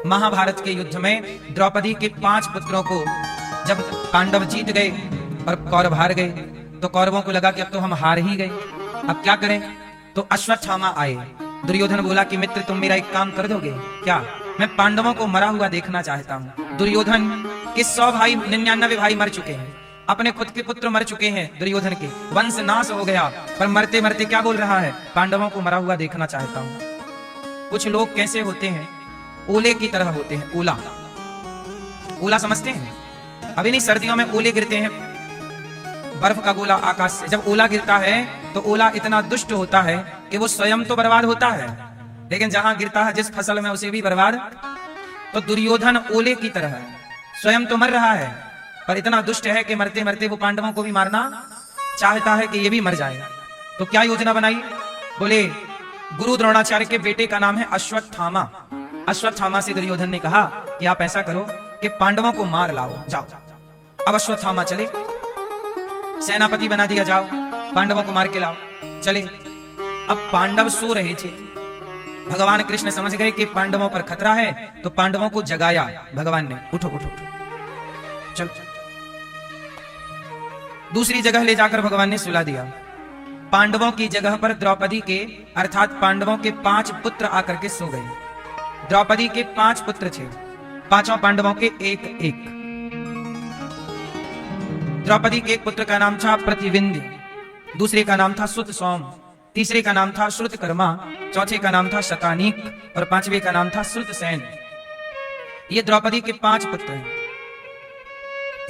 महाभारत के युद्ध में द्रौपदी के 5 पुत्रों को जब पांडव जीत गए और कौरव हार गए, तो कौरवों को लगा कि अब तो हम हार ही गए, अब क्या करें। तो अश्वत्थामा आए। दुर्योधन बोला कि मित्र तुम मेरा एक काम कर दोगे क्या, मैं पांडवों को मरा हुआ देखना चाहता हूँ। दुर्योधन के 100 भाई 99 भाई मर चुके हैं, अपने खुद के पुत्र मर चुके हैं, दुर्योधन के वंश नाश हो गया, पर मरते मरते क्या बोल रहा है, पांडवों को मरा हुआ देखना चाहता हूँ। कुछ लोग कैसे होते हैं, ओले की तरह होते हैं। ओला, ओला समझते हैं? अभी नहीं, सर्दियों में ओले गिरते हैं, बर्फ का गोला आकाश से। जब ओला गिरता है तो ओला इतना दुष्ट होता है कि वो स्वयं तो बर्बाद होता है, लेकिन जहां गिरता है जिस फसल में उसे भी बर्बाद। तो दुर्योधन ओले की तरह है, स्वयं तो मर रहा है पर इतना दुष्ट है कि मरते मरते वो पांडवों को भी मारना चाहता है कि ये भी मर जाए। तो क्या योजना बनाई, बोले गुरु द्रोणाचार्य के बेटे का नाम है अश्वत्थामा। अश्वत्थामा से दुर्योधन ने कहा कि आप ऐसा करो कि पांडवों को मार लाओ, जाओ। अब अश्वत्थामा चले, सेनापति बना दिया, जाओ पांडवों को मार के लाओ। चले, अब पांडव सो रहे थे, भगवान कृष्ण समझ गए कि पांडवों पर खतरा है, तो पांडवों को जगाया भगवान ने, उठो उठो उठो, चलो। दूसरी जगह ले जाकर भगवान ने सुला दिया। पांडवों की जगह पर द्रौपदी के अर्थात पांडवों के 5 पुत्र आकर के सो गए। द्रौपदी के 5 पुत्र थे, पांचों पांडवों के एक एक। द्रौपदी के एक पुत्र का नाम था प्रतिविंध्य, दूसरे का नाम था सुत सौम, तीसरे का नाम था श्रुतकर्मा, चौथे का नाम था शतानीक और 5वें का नाम था श्रुतसेन। ये द्रौपदी के 5 पुत्र हैं।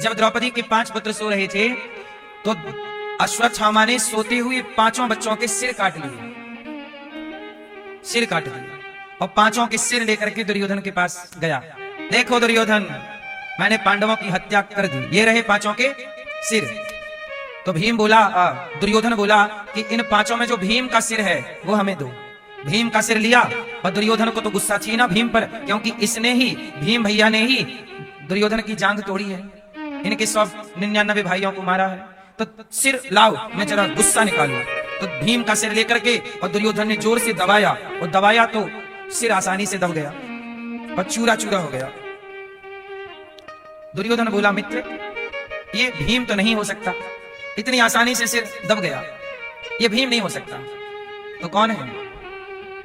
जब द्रौपदी के 5 पुत्र सो रहे थे तो अश्वत्थामा ने सोते हुए 5 बच्चों के सिर काट लिए, सिर काट दिए, और 5 के सिर लेकर के दुर्योधन के पास गया। देखो दुर्योधन, मैंने पांडवों की हत्या कर दी, ये रहे 5 के सिर। तो भीम बोला, दुर्योधन बोला कि इन 5 में जो भीम का सिर है वो हमें दो। भीम का सिर लिया, और दुर्योधन को तो गुस्सा थी ना भीम पर, क्योंकि इसने ही, भीम भैया ने ही दुर्योधन की जांघ तोड़ी है, इनके 199 भाइयों को मारा है, तो सिर लाओ, मैं जरा गुस्सा निकालूं। तो भीम का सिर लेकर के और दुर्योधन ने जोर से दबाया, और दबाया तो सिर आसानी से दब गया और चूरा चूरा हो गया। दुर्योधन बोला, मित्र ये भीम तो नहीं हो सकता, इतनी आसानी से सिर दब गया, ये भीम नहीं हो सकता। तो कौन है?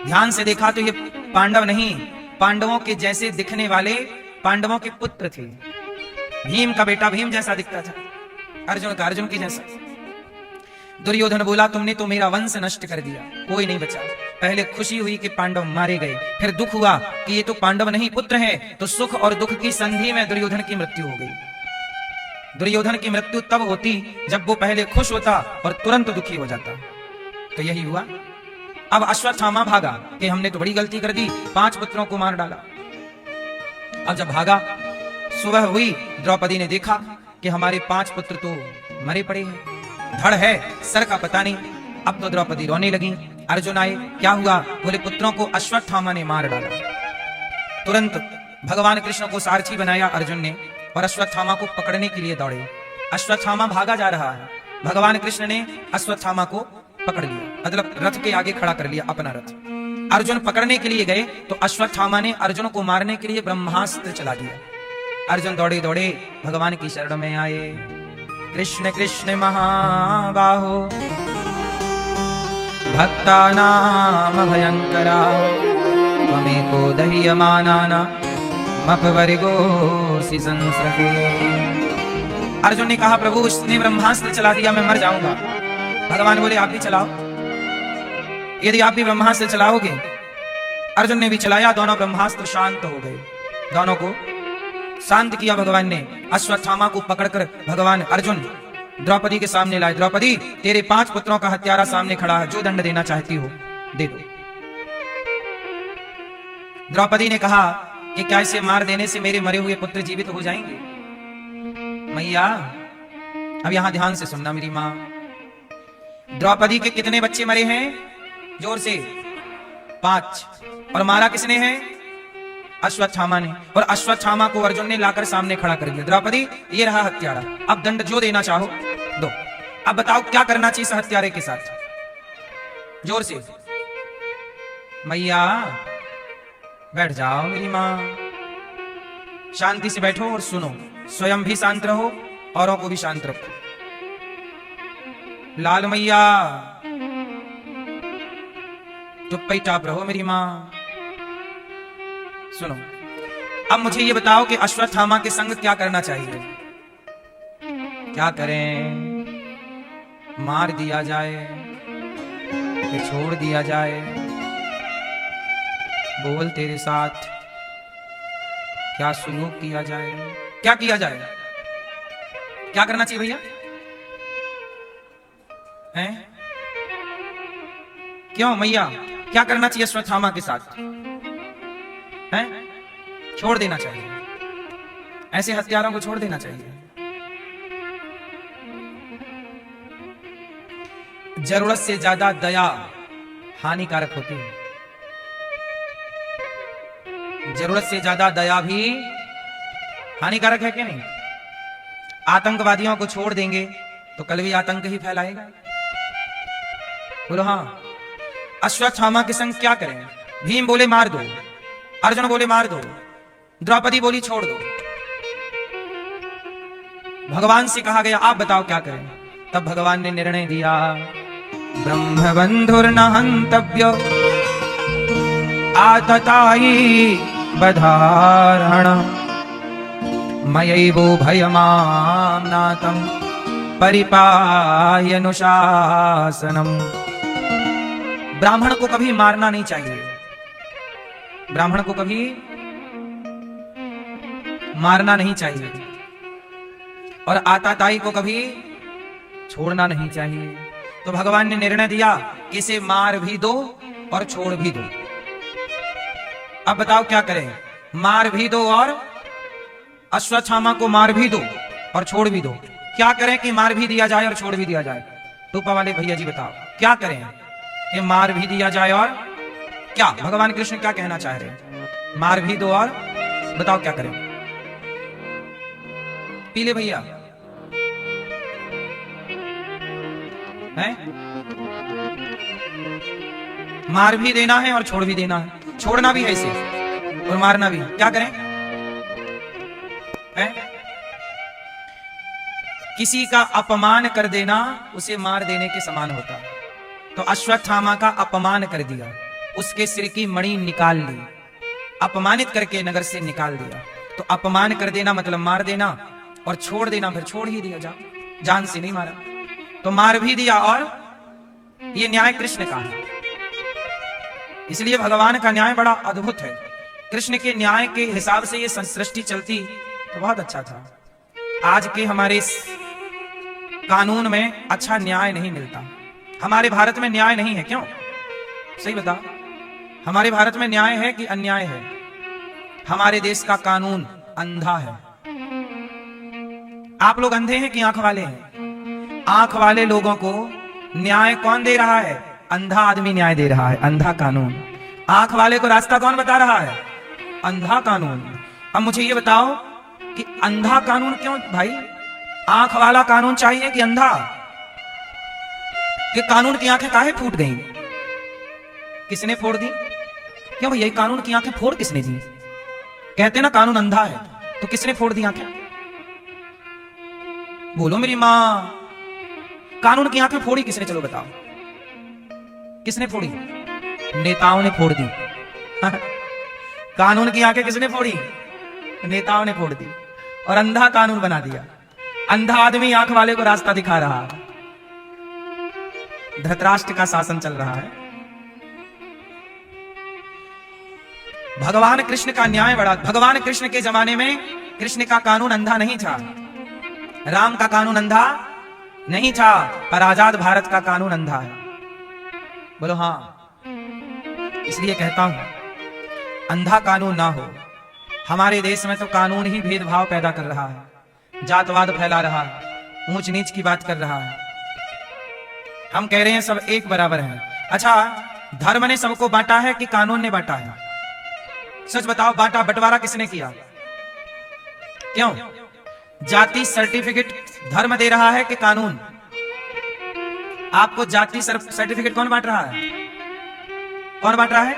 ध्यान से देखा तो ये पांडव नहीं, पांडवों के जैसे दिखने वाले पांडवों के पुत्र थे। भीम का बेटा भीम जैसा दिखता था, अर्जुन का अर्जुन की जैसा। दुर्योधन बोला, तुमने तो मेरा वंश नष्ट कर दिया, कोई नहीं बचा। पहले खुशी हुई कि पांडव मारे गए, फिर दुख हुआ कि ये तो पांडव नहीं पुत्र हैं, तो सुख और दुख की संधि में दुर्योधन की मृत्यु हो गई। दुर्योधन की मृत्यु तब होती जब वो पहले खुश होता और तुरंत दुखी हो जाता। तो यही हुआ। अब अश्वत्थामा भागा कि हमने तो बड़ी गलती कर दी, 5 पुत्रों को मार डाला। अब जब भागा, सुबह हुई, द्रौपदी ने देखा कि हमारे 5 पुत्र तो मरे पड़े हैं, धड़ है, सर का पता नहीं। अब तो द्रौपदी रोने लगी। अर्जुन आए, क्या हुआ? बोले पुत्रों को अश्वत्थामा ने मार डाला। तुरंत भगवान कृष्ण को सारथी बनाया अर्जुन ने, और अश्वत्थामा को पकड़ने के लिए दौड़े। अश्वत्थामा भागा जा रहा है, भगवान कृष्ण ने अश्वत्थामा को पकड़ लिया, मतलब रथ के आगे खड़ा कर लिया अपना रथ। अर्जुन पकड़ने के लिए गए तो अश्वत्थामा ने अर्जुन को मारने के लिए ब्रह्मास्त्र चला दिया। अर्जुन दौड़े दौड़े भगवान की शरण में आए। कृष्ण कृष्ण महाबाहो भक्तानाम भयंकरा, त्वमेको दह्यमानाना मपवर्गोऽसि संसृते। अर्जुन ने कहा, प्रभु उसने ब्रह्मास्त्र चला दिया, मैं मर जाऊंगा। भगवान बोले, आप भी चलाओ, यदि आप भी ब्रह्मास्त्र चलाओगे। अर्जुन ने भी चलाया, दोनों ब्रह्मास्त्र शांत हो गए, दोनों को शांत किया भगवान ने। अश्वत्थामा को पकड़कर भगवान अर्जुन द्रौपदी के सामने लाए। द्रौपदी, तेरे 5 पुत्रों का हत्यारा सामने खड़ा है, जो दंड देना चाहती हो दे दो। द्रौपदी ने कहा कि क्या इसे मार देने से मेरे मरे हुए पुत्र जीवित हो जाएंगे? मैया, अब यहां ध्यान से सुनना मेरी मां। द्रौपदी के कितने बच्चे मरे हैं? जोर से 5। और मारा किसने है? अश्वत्थामा ने। और अश्वत्थामा को अर्जुन ने लाकर सामने खड़ा कर दिया। द्रौपदी, ये रहा हत्यारा, अब दंड जो देना चाहो दो। अब बताओ क्या करना चाहिए इस हत्यारे के साथ? जोर से। मैया बैठ जाओ मेरी मां। शांति से बैठो और सुनो, स्वयं भी शांत रहो, औरों को भी शांत रखो। लाल मैया चुपचाप रहो मेरी मां। सुनो, अब मुझे ये बताओ कि अश्वत्थामा के संग क्या करना चाहिए? क्या करें? मार दिया जाए कि छोड़ दिया जाए? बोल तेरे साथ क्या सुलूक किया जाए? क्या किया जाए? क्या करना चाहिए भैया? हैं? क्यों मैया, क्या करना चाहिए अश्वत्थामा के साथ? हैं? छोड़ देना चाहिए, ऐसे हत्यारों को छोड़ देना चाहिए। जरूरत से ज्यादा दया हानिकारक होती है। जरूरत से ज्यादा दया भी हानिकारक है कि नहीं? आतंकवादियों को छोड़ देंगे तो कल भी आतंक ही फैलाएगा। बोलो हाँ। अश्वत्थामा के संग क्या करें? भीम बोले मार दो, अर्जुन बोले मार दो, द्रौपदी बोली छोड़ दो। भगवान से कहा गया आप बताओ क्या करें? तब भगवान ने निर्णय दिया, ब्रह्मबंधुर्न हंतव्य आततायी बधारण मयैवो भयमानातं परिपायनुशासनम। ब्राह्मण को कभी मारना नहीं चाहिए, ब्राह्मण को कभी मारना नहीं चाहिए, और आताताई को कभी छोड़ना नहीं चाहिए। तो भगवान ने निर्णय दिया कि इसे मार भी दो और छोड़ भी दो। अब बताओ क्या करें? मार भी दो और अश्वत्थामा को मार भी दो और छोड़ भी दो। क्या करें कि मार भी दिया जाए और छोड़ भी दिया जाए? टोपा वाले भैया जी बताओ क्या करें कि मार भी दिया जाए और क्या? भगवान कृष्ण क्या कहना चाह रहे हैं? मार भी दो और बताओ क्या करें? पीले भैया है? मार भी देना है और छोड़ भी देना है, छोड़ना भी है इसे और मारना भी। क्या करें? है? किसी का अपमान कर देना उसे मार देने के समान होता है। तो अश्वत्थामा का अपमान कर दिया, उसके सिर की मणि निकाल ली, अपमानित करके नगर से निकाल दिया। तो अपमान कर देना मतलब मार देना, और छोड़ देना फिर छोड़ ही दिया, जान से नहीं मारा। तो मार भी दिया, और ये न्याय कृष्ण का है। इसलिए भगवान का न्याय बड़ा अद्भुत है। कृष्ण के न्याय के हिसाब से ये सृष्टि चलती तो बहुत अच्छा था। आज के हमारे कानून में अच्छा न्याय नहीं मिलता। हमारे भारत में न्याय नहीं है, क्यों? सही बताओ, हमारे भारत में न्याय है कि अन्याय है? हमारे देश का कानून अंधा है। आप लोग अंधे हैं कि आंख वाले हैं? आंख वाले लोगों को न्याय कौन दे रहा है? अंधा आदमी न्याय दे रहा है, अंधा कानून। आंख वाले को रास्ता कौन बता रहा है? अंधा कानून। अब मुझे ये बताओ कि अंधा कानून क्यों भाई? आंख वाला कानून चाहिए कि अंधा? कि कानून की आंखें काहे फूट गई? किसने फोड़ दी? क्यों भैया कानून की आंखें फोड़ किसने दी? कहते ना कानून अंधा है, तो किसने फोड़ दी आंखें? बोलो मेरी मां, कानून की आंखें फोड़ी किसने? चलो बताओ किसने फोड़ी? नेताओं ने फोड़ दी। कानून की आंखें किसने फोड़ी? नेताओं ने फोड़ दी और अंधा कानून बना दिया। अंधा आदमी आंख वाले को रास्ता दिखा रहा है। धृतराष्ट्र का शासन चल रहा है। भगवान कृष्ण का न्याय बड़ा। भगवान कृष्ण के जमाने में कृष्ण का कानून अंधा नहीं था, राम का कानून अंधा नहीं था, पर आजाद भारत का कानून अंधा है। बोलो हाँ। इसलिए कहता हूं अंधा कानून ना हो। हमारे देश में तो कानून ही भेदभाव पैदा कर रहा है, जातवाद फैला रहा है, ऊंच नीच की बात कर रहा है। हम कह रहे हैं सब एक बराबर हैं। अच्छा, धर्म ने सबको बांटा है कि कानून ने बांटा है? सच बताओ, बांटा बंटवारा किसने किया? क्यों? जाति सर्टिफिकेट धर्म दे रहा है कि कानून? आपको जाति सर्टिफिकेट कौन बांट रहा है? कौन बांट रहा है?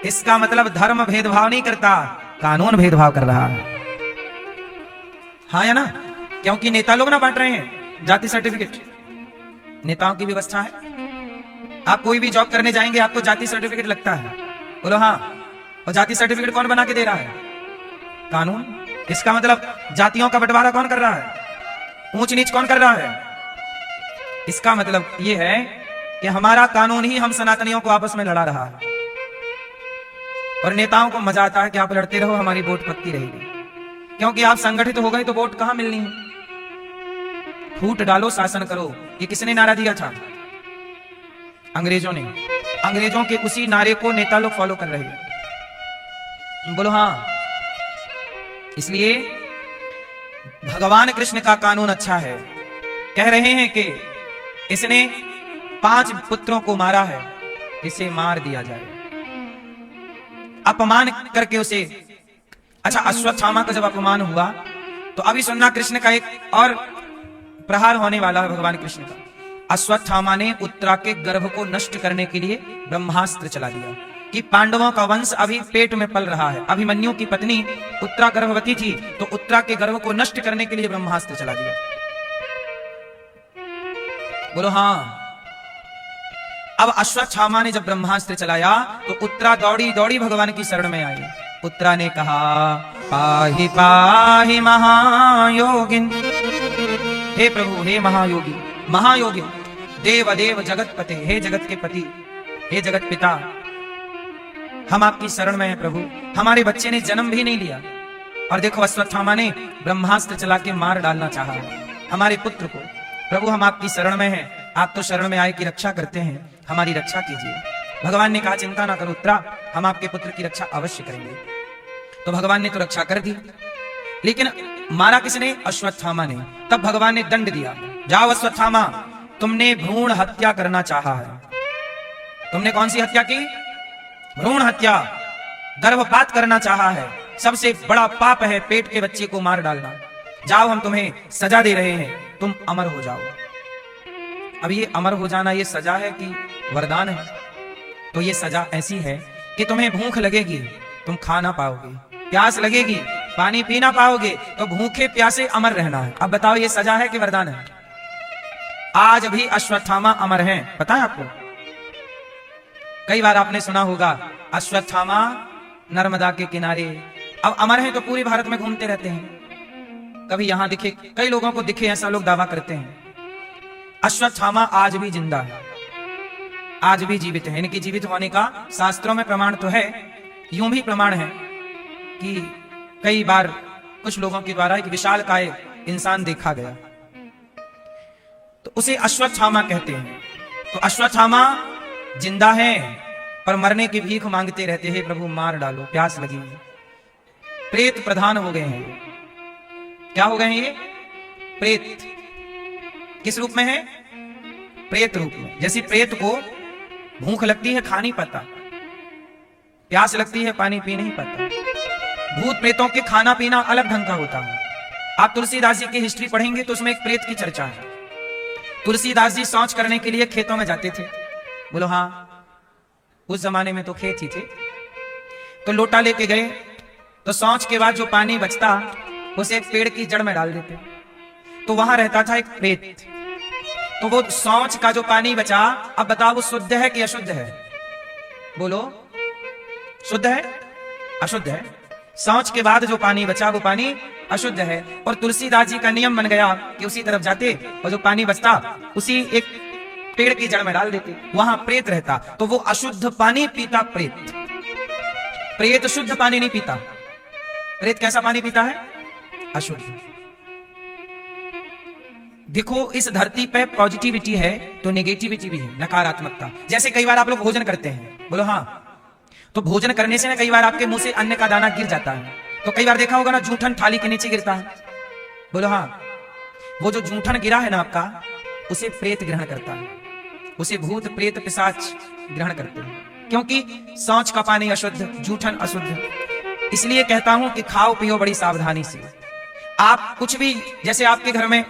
इसका मतलब धर्म भेदभाव नहीं करता, कानून भेदभाव कर रहा है। हाँ या ना? क्योंकि नेता लोग ना बांट रहे हैं जाति सर्टिफिकेट। नेताओं की व्यवस्था है, आप कोई भी जॉब करने जाएंगे आपको जाति सर्टिफिकेट लगता है। बोलो हाँ। और जाति सर्टिफिकेट कौन बना के दे रहा है? कानून। इसका मतलब जातियों का बंटवारा कौन कर रहा है? ऊंच नीच कौन कर रहा है? इसका मतलब यह है कि हमारा कानून ही हम सनातनियों को आपस में लड़ा रहा है। और नेताओं को मजा आता है कि आप लड़ते रहो, हमारी वोट पक्की रहेगी। क्योंकि आप संगठित हो गए तो वोट कहां मिलनी है? फूट डालो, शासन करो, ये किसने नारा दिया था? अंग्रेजों ने। अंग्रेजों के उसी नारे को नेता लोग फॉलो कर रहे हैं। बोलो हाँ। इसलिए भगवान कृष्ण का कानून अच्छा है। कह रहे हैं कि इसने 5 पुत्रों को मारा है, इसे मार दिया जाए, अपमान करके उसे। अच्छा, अश्वत्थामा का जब अपमान हुआ तो अभी सुनना, कृष्ण का एक और प्रहार होने वाला है भगवान कृष्ण का। अश्वत्थामा ने उत्तरा के गर्भ को नष्ट करने के लिए ब्रह्मास्त्र चला दिया कि पांडवों का वंश अभी पेट में पल रहा है। अभिमन्यु की पत्नी उत्तरा गर्भवती थी, तो उत्तरा के गर्भ को नष्ट करने के लिए ब्रह्मास्त्र चला दिया। बोलो हाँ। अब अश्वत्थामा ने जब ब्रह्मास्त्र चलाया तो उत्तरा दौड़ी दौड़ी भगवान की शरण में आई। उत्तरा ने कहा, पाहि पाहि महायोगिन, हे प्रभु, हे महायोगी, महायोगी, देव देव जगत पते, हे जगत के पति, हे जगत पिता, हम आपकी शरण में हैं प्रभु। हमारे बच्चे ने जन्म भी नहीं लिया और देखो अश्वत्थामा ने ब्रह्मास्त्र चला के मार डालना चाहा हमारे पुत्र को। प्रभु हम आपकी शरण में हैं, आप तो शरण में आए की रक्षा करते हैं, हमारी रक्षा कीजिए। भगवान ने कहा, चिंता ना करो उत्तरा, हम आपके पुत्र की रक्षा अवश्य करेंगे। तो भगवान ने तो रक्षा कर दी, लेकिन मारा किसने? अश्वत्थामा ने। तब भगवान ने दंड दिया, जाओ अश्वत्थामा, तुमने भ्रूण हत्या करना चाहा है। तुमने कौन सी हत्या की? भ्रूण हत्या, गर्भपात करना चाहा है। सबसे बड़ा पाप है पेट के बच्चे को मार डालना। जाओ, हम तुम्हें सजा दे रहे हैं, तुम अमर हो जाओ। अब ये अमर हो जाना ये सजा है कि वरदान है? तो ये सजा ऐसी है कि तुम्हें भूख लगेगी, तुम खा ना पाओगे, प्यास लगेगी, पानी पी ना पाओगे, तो भूखे प्यासे अमर रहना है। अब बताओ ये सजा है कि वरदान है? आज भी अश्वत्थामा अमर हैं, पता है आपको? कई बार आपने सुना होगा अश्वत्थामा नर्मदा के किनारे। अब अमर हैं तो पूरे भारत में घूमते रहते हैं, कभी यहां दिखे, कई लोगों को दिखे, ऐसा लोग दावा करते हैं। अश्वत्थामा आज भी जिंदा है, आज भी जीवित है। इनके जीवित होने का शास्त्रों में प्रमाण तो है, यूं भी प्रमाण है कि कई बार कुछ लोगों के द्वारा एक विशालकाय इंसान देखा गया, तो उसे अश्वत्थामा कहते हैं। तो अश्वत्थामा जिंदा है पर मरने की भीख मांगते रहते हैं, प्रभु मार डालो, प्यास लगी है। प्रेत प्रधान हो गए हैं। क्या हो गए हैं ये? प्रेत। किस रूप में है? प्रेत रूप में। जैसे प्रेत को भूख लगती है, खा नहीं पाता, प्यास लगती है, पानी पी नहीं पाता। भूत प्रेतों के खाना पीना अलग ढंग का होता है। आप तुलसीदास जी की हिस्ट्री पढ़ेंगे तो उसमें एक प्रेत की चर्चा है। तुलसीदास जी शौच करने के लिए खेतों में जाते थे। बोलो हाँ, उस जमाने में तो खेत ही थे। तो लोटा लेके गए, तो शौच के बाद जो पानी बचता उसे एक पेड़ की जड़ में डाल देते। तो वहां रहता था एक प्रेत। तो वो शौच का जो पानी बचा, अब बताओ वो शुद्ध है कि अशुद्ध है? बोलो, शुद्ध है? अशुद्ध है। शौच के बाद जो पानी बचा वो पानी अशुद्ध है। और तुलसीदास जी का नियम बन गया कि उसी तरफ जाते और जो पानी बचता उसी एक पेड़ की जड़ में डाल देते। वहां प्रेत रहता, तो वो अशुद्ध पानी पीता प्रेत। प्रेत शुद्ध पानी नहीं पीता। प्रेत कैसा पानी पीता है? अशुद्ध। देखो, इस धरती पे पॉजिटिविटी है तो नेगेटिविटी भी है, नकारात्मकता। जैसे कई बार आप लोग भोजन करते हैं, बोलो हाँ, तो भोजन करने से ना कई बार आपके मुंह से अन्न का दाना गिर जाता है। तो कई बार देखा होगा ना, जूठन थाली के नीचे गिरता है। बोलो हाँ, वो जो जूठन गिरा है ना आपका, उसे प्रेत ग्रहण करता है, उसे भूत प्रेत पिशाच ग्रहण करते हैं। क्योंकि शौच का पानी अशुद्ध, जूठन अशुद्ध। इसलिए कहता हूं कि खाओ पियो बड़ी सावधानी से। आप कुछ भी, जैसे आपके घर में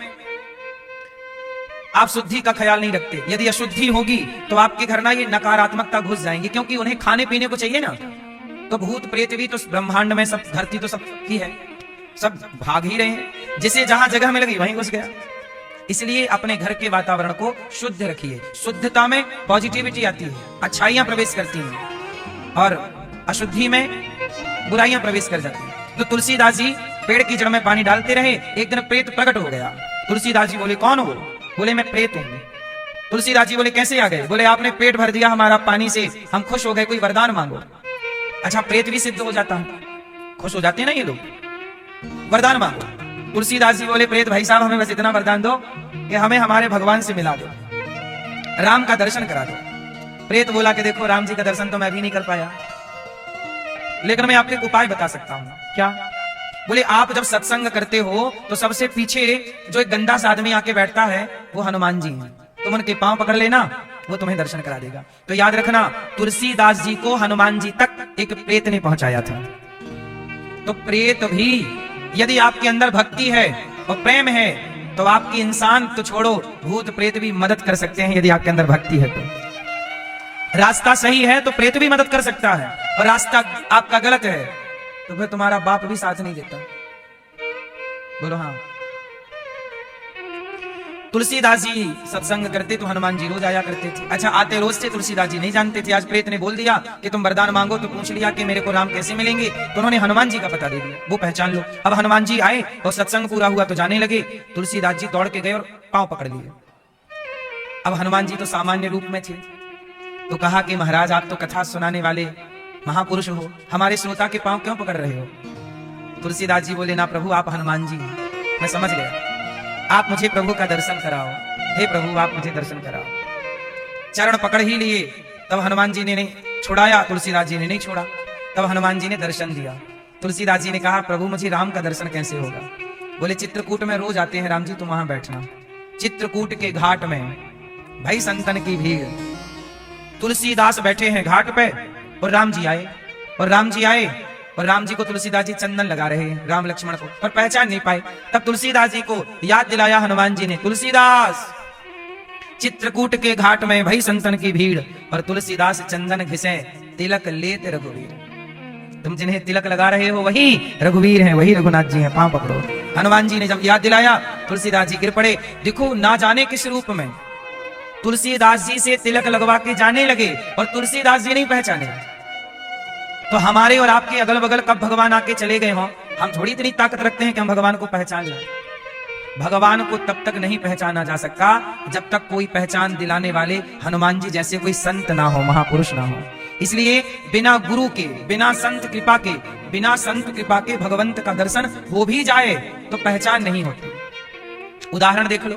आप शुद्धि का ख्याल नहीं रखते, यदि अशुद्धि होगी तो आपके घर ना ये नकारात्मकता घुस जाएंगी, क्योंकि उन्हें खाने पीने को चाहिए ना। तो भूत प्रेत भी तो ब्रह्मांड में सब, धरती तो सब की है, सब भाग ही रहे हैं। जिसे जहां जगह मिल गई वहीं घुस गया। इसलिए अपने घर के वातावरण को शुद्ध रखिए। शुद्धता में पॉजिटिविटी आती है, अच्छाइयां प्रवेश करती हैं, और अशुद्धि में बुराइयां प्रवेश कर जाती हैं। तो तुलसीदास जी पेड़ की जड़ में पानी डालते रहे। एक दिन प्रेत प्रकट हो गया। तुलसीदास जी बोले, कौन हो? बोले, मैं प्रेत हूं। तुलसीदास जी बोले, कैसे आ गए? बोले, आपने पेट भर दिया हमारा पानी से, हम खुश हो गए, कोई वरदान मांगो। अच्छा, प्रेत भी सिद्ध हो जाता है, खुश हो जाते हैं ना ये लोग, वरदान मांगो। तुलसीदास जी बोले, प्रेत भाई साहब, हमें बस इतना वरदान दो कि हमें हमारे भगवान से मिला दो, राम का दर्शन करा दो। प्रेत बोला कि देखो, राम जी का दर्शन तो मैं भी नहीं कर पाया, लेकिन मैं आपको एक उपाय बता सकता हूं। क्या? बोले, आप जब सत्संग करते हो तो सबसे पीछे जो एक गंदा सा आदमी आके बैठता है वो हनुमान जी हैं। तुम उनके पांव पकड़ लेना, वो तुम्हें दर्शन करा देगा। तो याद रखना, तुलसीदास जी को हनुमान जी तक एक प्रेत ने पहुंचाया था। तो प्रेत भी यदि आपके अंदर भक्ति है और प्रेम है तो आपकी इंसान तो छोड़ो, भूत प्रेत भी मदद कर सकते हैं। यदि आपके अंदर भक्ति है तो रास्ता सही है तो प्रेत भी मदद कर सकता है, और रास्ता आपका गलत है तो फिर तुम्हारा बाप भी साथ नहीं देता। बोलो हाँ। तुलसीदास जी सत्संग करते तो हनुमान जी रोज आया करते थे। अच्छा, आते रोज थे, तुलसीदास जी नहीं जानते थे। आज प्रेत ने बोल दिया कि तुम वरदान मांगो, तो पूछ लिया कि मेरे को राम कैसे मिलेंगे, तो उन्होंने हनुमान जी का पता दे दिया, वो पहचान लो। अब हनुमान जी आए और सत्संग पूरा हुआ तो जाने लगे। तुलसीदास जी दौड़ के गए और पांव पकड़ लिए। अब हनुमान जी तो सामान्य रूप में थे, तो कहा कि महाराज, आप तो कथा सुनाने वाले महापुरुष हो, हमारे श्रोता के पांव क्यों पकड़ रहे हो? तुलसीदास जी बोले, ना प्रभु, आप हनुमान जी हैं, मैं समझ गया, आप मुझे प्रभु का दर्शन कराओ। हे प्रभु, आप मुझे दर्शन कराओ। चरण पकड़ ही लिए, तब हनुमान जी ने नहीं छुड़ाया, तुलसीदास जी ने नहीं छोड़ा। तब हनुमान जी ने दर्शन दिया। तुलसीदास जी ने कहा, प्रभु, मुझे राम का दर्शन कैसे होगा? बोले, चित्रकूट में रोज आते हैं राम जी, तुम वहां बैठना। चित्रकूट के घाट में भाई संतन की भीड़, तुलसीदास बैठे हैं घाट पे, और राम जी आए। और राम जी को तुलसीदास जी चंदन लगा रहे हैं, राम लक्ष्मण को, और पहचान नहीं पाए। तब तुलसीदास जी को याद दिलाया हनुमान जी ने, तुलसीदास, चित्रकूट के घाट में भई संतन की भीड़, और तुलसीदास चंदन घिसे तिलक लेते रघुवीर। तुम जिन्हें तिलक लगा रहे हो वही रघुवीर हैं, वही रघुनाथ जी हैं, पांव पकड़ो। हनुमान जी ने जब याद दिलाया, तुलसीदास जी गिर पड़े। देखो, ना जाने किस रूप में तुलसीदास जी से तिलक लगवा के जाने लगे, और तुलसीदास जी नहीं पहचाने। तो हमारे और आपके अगल बगल कब भगवान आके चले गए हों, हम थोड़ी इतनी ताकत रखते हैं कि हम भगवान को पहचान लें। भगवान को तब तक नहीं पहचाना जा सकता जब तक कोई पहचान दिलाने वाले हनुमान जी जैसे कोई संत ना हो, महापुरुष ना हो। इसलिए बिना गुरु के, बिना संत कृपा के भगवंत का दर्शन हो भी जाए तो पहचान नहीं होती। उदाहरण देख लो,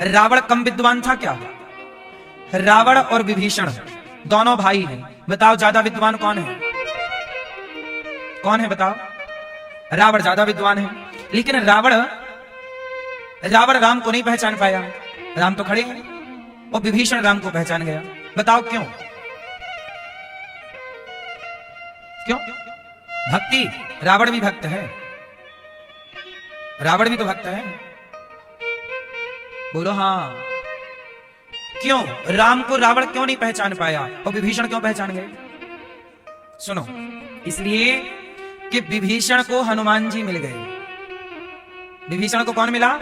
रावण कम विद्वान था क्या? रावण और विभीषण दोनों भाई हैं। बताओ, ज्यादा विद्वान कौन है? कौन है बताओ? रावण ज्यादा विद्वान है, लेकिन रावण राम को नहीं पहचान पाया। राम तो खड़े हैं, और विभीषण राम को पहचान गया। बताओ क्यों? क्यों? भक्ति। रावण भी भक्त है, रावण भी तो भक्त है। बोलो हाँ। क्यों राम को रावण क्यों नहीं पहचान पाया और विभीषण क्यों पहचान गए? सुनो, इसलिए कि विभीषण को हनुमान जी मिल गए। विभीषण को कौन मिला?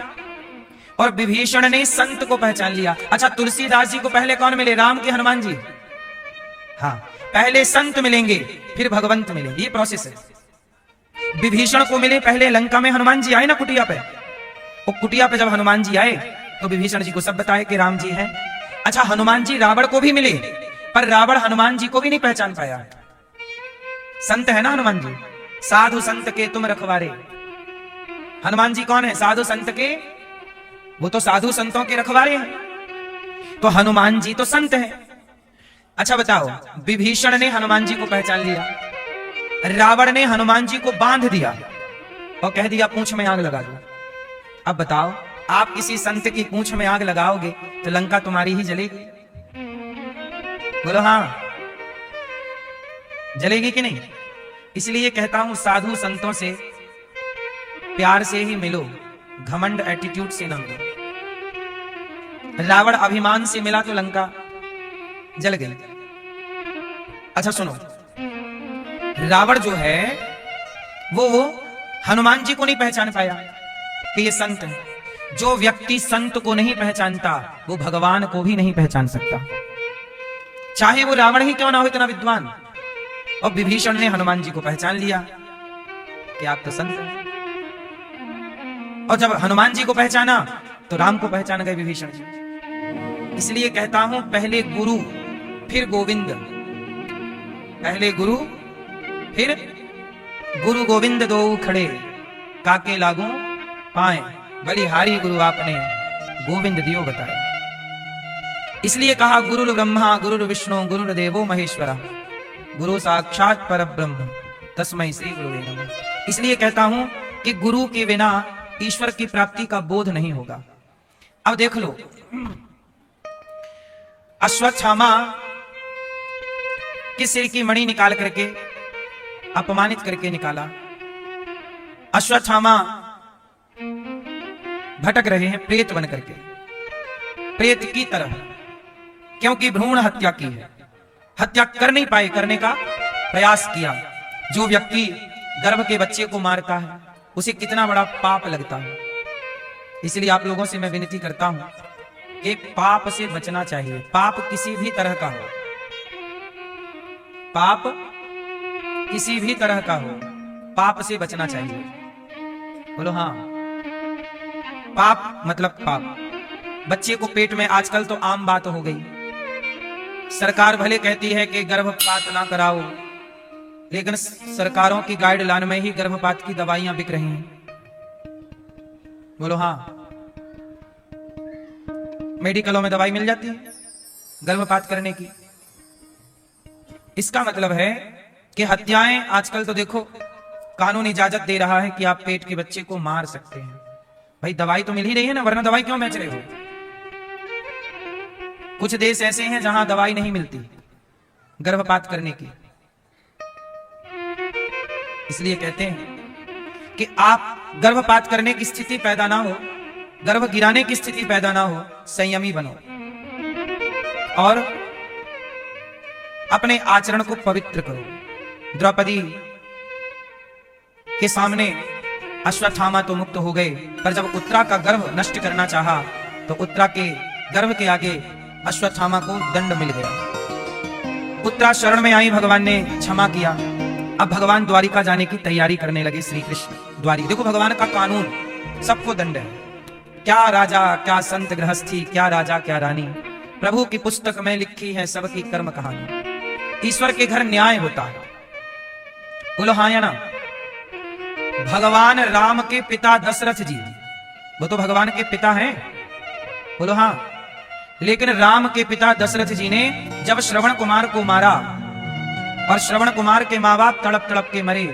और विभीषण ने संत को पहचान लिया। अच्छा, तुलसीदास जी को पहले कौन मिले, राम के हनुमान जी? हाँ, पहले संत मिलेंगे फिर भगवंत मिलेंगे, ये प्रोसेस है। विभीषण को मिले पहले लंका में, हनुमान जी आए ना कुटिया पे, और कुटिया पे जब हनुमान जी आए तो विभीषण जी को सब बताए कि राम जी हैं। अच्छा, हनुमान जी रावण को भी मिले, पर रावण हनुमान जी को भी नहीं पहचान पाया। संत है ना हनुमान जी, साधु संत के तुम रखवारे। हनुमान जी कौन है? साधु संत के, वो तो साधु संतों के रखवारे हैं, तो हनुमान जी तो संत हैं। अच्छा बताओ, विभीषण ने हनुमान जी को पहचान लिया, रावण ने हनुमान जी को बांध दिया और कह दिया पूंछ में आग लगा दो। अब बताओ, आप किसी संत की पूंछ में आग लगाओगे तो लंका तुम्हारी ही जलेगी। बोलो हाँ, जलेगी कि नहीं? इसलिए कहता हूं, साधु संतों से प्यार से ही मिलो, घमंड एटीट्यूड से ना मिलो। रावण अभिमान से मिला तो लंका जल गई। अच्छा सुनो, रावण जो है वो हनुमान जी को नहीं पहचान पाया, कि ये संत है। जो व्यक्ति संत को नहीं पहचानता वो भगवान को भी नहीं पहचान सकता, चाहे वो रावण ही क्यों ना हो इतना विद्वान। और विभीषण ने हनुमान जी को पहचान लिया कि आप तो संत हैं। और जब हनुमान जी को पहचाना तो राम को पहचान गए विभीषण जी। इसलिए कहता हूं पहले गुरु फिर गोविंद, पहले गुरु फिर गुरु गोविंद दो खड़े, काके लागू पाए, बलिहारी गुरु आपने गोविंद दियो बताए। इसलिए कहा गुरु ब्रह्मा गुरु विष्णु गुरु देवो महेश्वरा, गुरु साक्षात परब्रह्म तस्मै श्री गुरुवे नमः। इसलिए कहता हूं कि गुरु के बिना ईश्वर की प्राप्ति का बोध नहीं होगा। अब देख लो, अश्वत्थामा की सिर की मणि निकाल करके अपमानित करके निकाला। अश्वत्थामा भटक रहे हैं प्रेत बन करके, प्रेत की तरह, क्योंकि भ्रूण हत्या की है, हत्या कर नहीं पाए, करने का प्रयास किया। जो व्यक्ति गर्भ के बच्चे को मारता है उसे कितना बड़ा पाप लगता है। इसलिए आप लोगों से मैं विनती करता हूं कि पाप से बचना चाहिए। पाप किसी भी तरह का हो, पाप किसी भी तरह का हो, पाप से बचना चाहिए। बोलो हाँ, पाप मतलब पाप। बच्चे को पेट में आजकल तो आम बात हो गई। सरकार भले कहती है कि गर्भपात ना कराओ, लेकिन सरकारों की गाइडलाइन में ही गर्भपात की दवाइयां बिक रही हैं। बोलो हाँ, मेडिकलों में दवाई मिल जाती है गर्भपात करने की। इसका मतलब है कि हत्याएं आजकल तो देखो कानून इजाजत दे रहा है कि आप पेट के बच्चे को मार सकते हैं। भाई दवाई तो मिल ही रही है ना, वरना दवाई क्यों बेच रहे हो? कुछ देश ऐसे हैं जहां दवाई नहीं मिलती गर्भपात करने की। इसलिए कहते हैं कि आप गर्भपात करने की स्थिति पैदा ना हो, गर्भ गिराने की स्थिति पैदा ना हो, संयमी बनो और अपने आचरण को पवित्र करो। द्रौपदी के सामने अश्वत्थामा तो मुक्त हो गए, पर जब उत्तरा का गर्भ नष्ट करना चाहा तो उत्तरा के गर्भ के आगे अश्वत्थामा को दंड मिल गया। उत्तरा शरण में आई, भगवान ने क्षमा किया। अब भगवान द्वारिका जाने की तैयारी करने लगे। श्री कृष्ण द्वारी, देखो भगवान का कानून, सबको दंड है। क्या राजा क्या संत गृहस्थी, क्या राजा क्या रानी, प्रभु की पुस्तक में लिखी है सबकी कर्म कहानी। ईश्वर के घर न्याय होता है। बोलो हाँ या ना? भगवान राम के पिता दशरथ जी, वो तो भगवान के पिता हैं, बोलो हाँ। लेकिन राम के पिता दशरथ जी ने जब श्रवण कुमार को मारा और श्रवण कुमार के माँ बाप तड़प तड़प के मरे,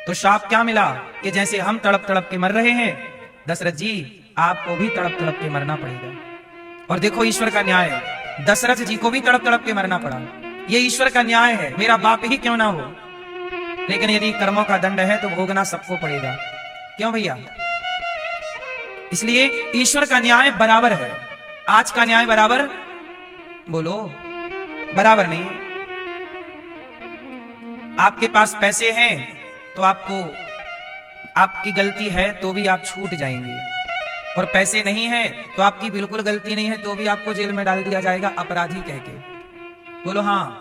तो शाप क्या मिला कि जैसे हम तड़प तड़प के मर रहे हैं, दशरथ जी आपको भी तड़प तड़प के मरना पड़ेगा। और देखो ईश्वर का न्याय है, दशरथ जी को भी तड़प तड़प के मरना पड़ा। ये ईश्वर का न्याय है, मेरा बाप ही क्यों ना हो, लेकिन यदि कर्मों का दंड है तो भोगना सबको पड़ेगा। क्यों भैया? इसलिए ईश्वर का न्याय बराबर है। आज का न्याय बराबर, बोलो बराबर नहीं। आपके पास पैसे हैं तो आपको, आपकी गलती है तो भी आप छूट जाएंगे, और पैसे नहीं है तो आपकी बिल्कुल गलती नहीं है तो भी आपको जेल में डाल दिया जाएगा अपराधी कह के। बोलो हाँ।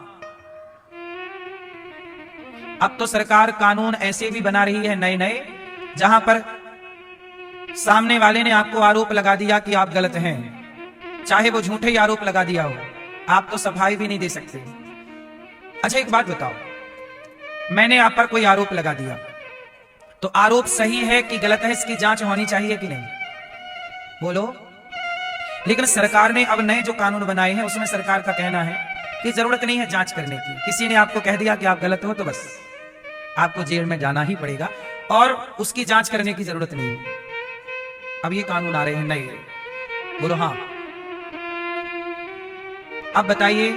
अब तो सरकार कानून ऐसे भी बना रही है नए नए, जहां पर सामने वाले ने आपको आरोप लगा दिया कि आप गलत हैं, चाहे वो झूठे ही आरोप लगा दिया हो, आप तो सफाई भी नहीं दे सकते। अच्छा एक बात बताओ, मैंने आप पर कोई आरोप लगा दिया, तो आरोप सही है कि गलत है, इसकी जांच होनी चाहिए कि नहीं? बोलो। लेकिन सरकार ने अब नए जो कानून बनाए हैं उसमें सरकार का कहना है कि जरूरत नहीं है जांच करने की। किसी ने आपको कह दिया कि आप गलत हो तो बस आपको जेल में जाना ही पड़ेगा, और उसकी जांच करने की जरूरत नहीं है। अब ये कानून आ रहे हैं नए, बोलो हाँ। अब बताइए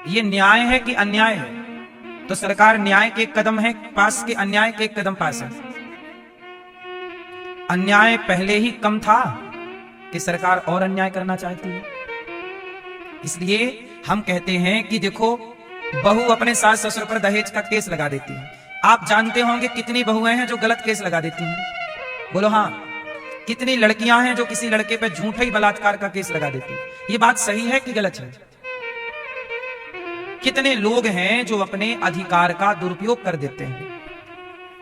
ये न्याय है कि अन्याय है? तो सरकार न्याय के एक कदम है पास के अन्याय के एक कदम पास है। अन्याय पहले ही कम था कि सरकार और अन्याय करना चाहती है। इसलिए हम कहते हैं कि देखो, बहू अपने सास ससुर पर दहेज का केस लगा देती है। आप जानते होंगे कितनी बहुएं हैं जो गलत केस लगा देती हैं? बोलो हाँ। कितनी लड़कियां हैं जो किसी लड़के पे झूठा ही बलात्कार का केस लगा देती। ये बात सही है कि गलत है? कितने लोग हैं जो अपने अधिकार का दुरुपयोग कर देते हैं।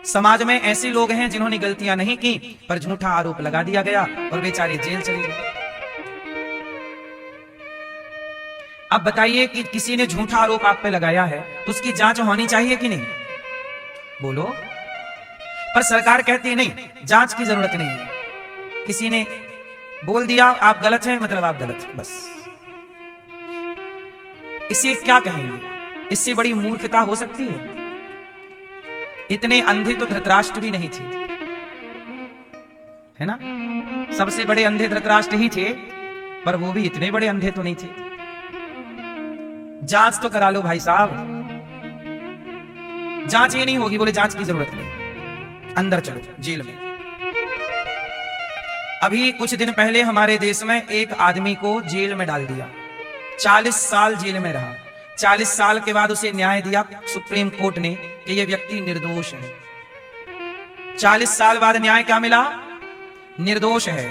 समाज में ऐसे लोग हैं जिन्होंने गलतियां नहीं की पर झूठा आरोप लगा दिया गया और बेचारे जेल चले गए। अब बताइए कि किसी ने झूठा आरोप आप पे लगाया है तो उसकी जांच होनी चाहिए कि नहीं? बोलो। पर सरकार कहती है नहीं, जांच की जरूरत नहीं है। किसी ने बोल दिया आप गलत हैं, मतलब आप गलत हैं, बस। इसे क्या कहेंगे? इससे बड़ी मूर्खता हो सकती है? इतने अंधे तो धृतराष्ट्र भी नहीं थे, है ना? सबसे बड़े अंधे धृतराष्ट्र ही थे, पर वो भी इतने बड़े अंधे तो नहीं थे। जांच तो करा लो भाई साहब। जांच ये नहीं होगी, बोले जांच की जरूरत नहीं, अंदर चलो जेल में। अभी कुछ दिन पहले हमारे देश में एक आदमी को जेल में डाल दिया, 40 साल जेल में रहा। 40 साल के बाद उसे न्याय दिया सुप्रीम कोर्ट ने कि यह व्यक्ति निर्दोष है। 40 साल बाद न्याय क्या मिला? निर्दोष है।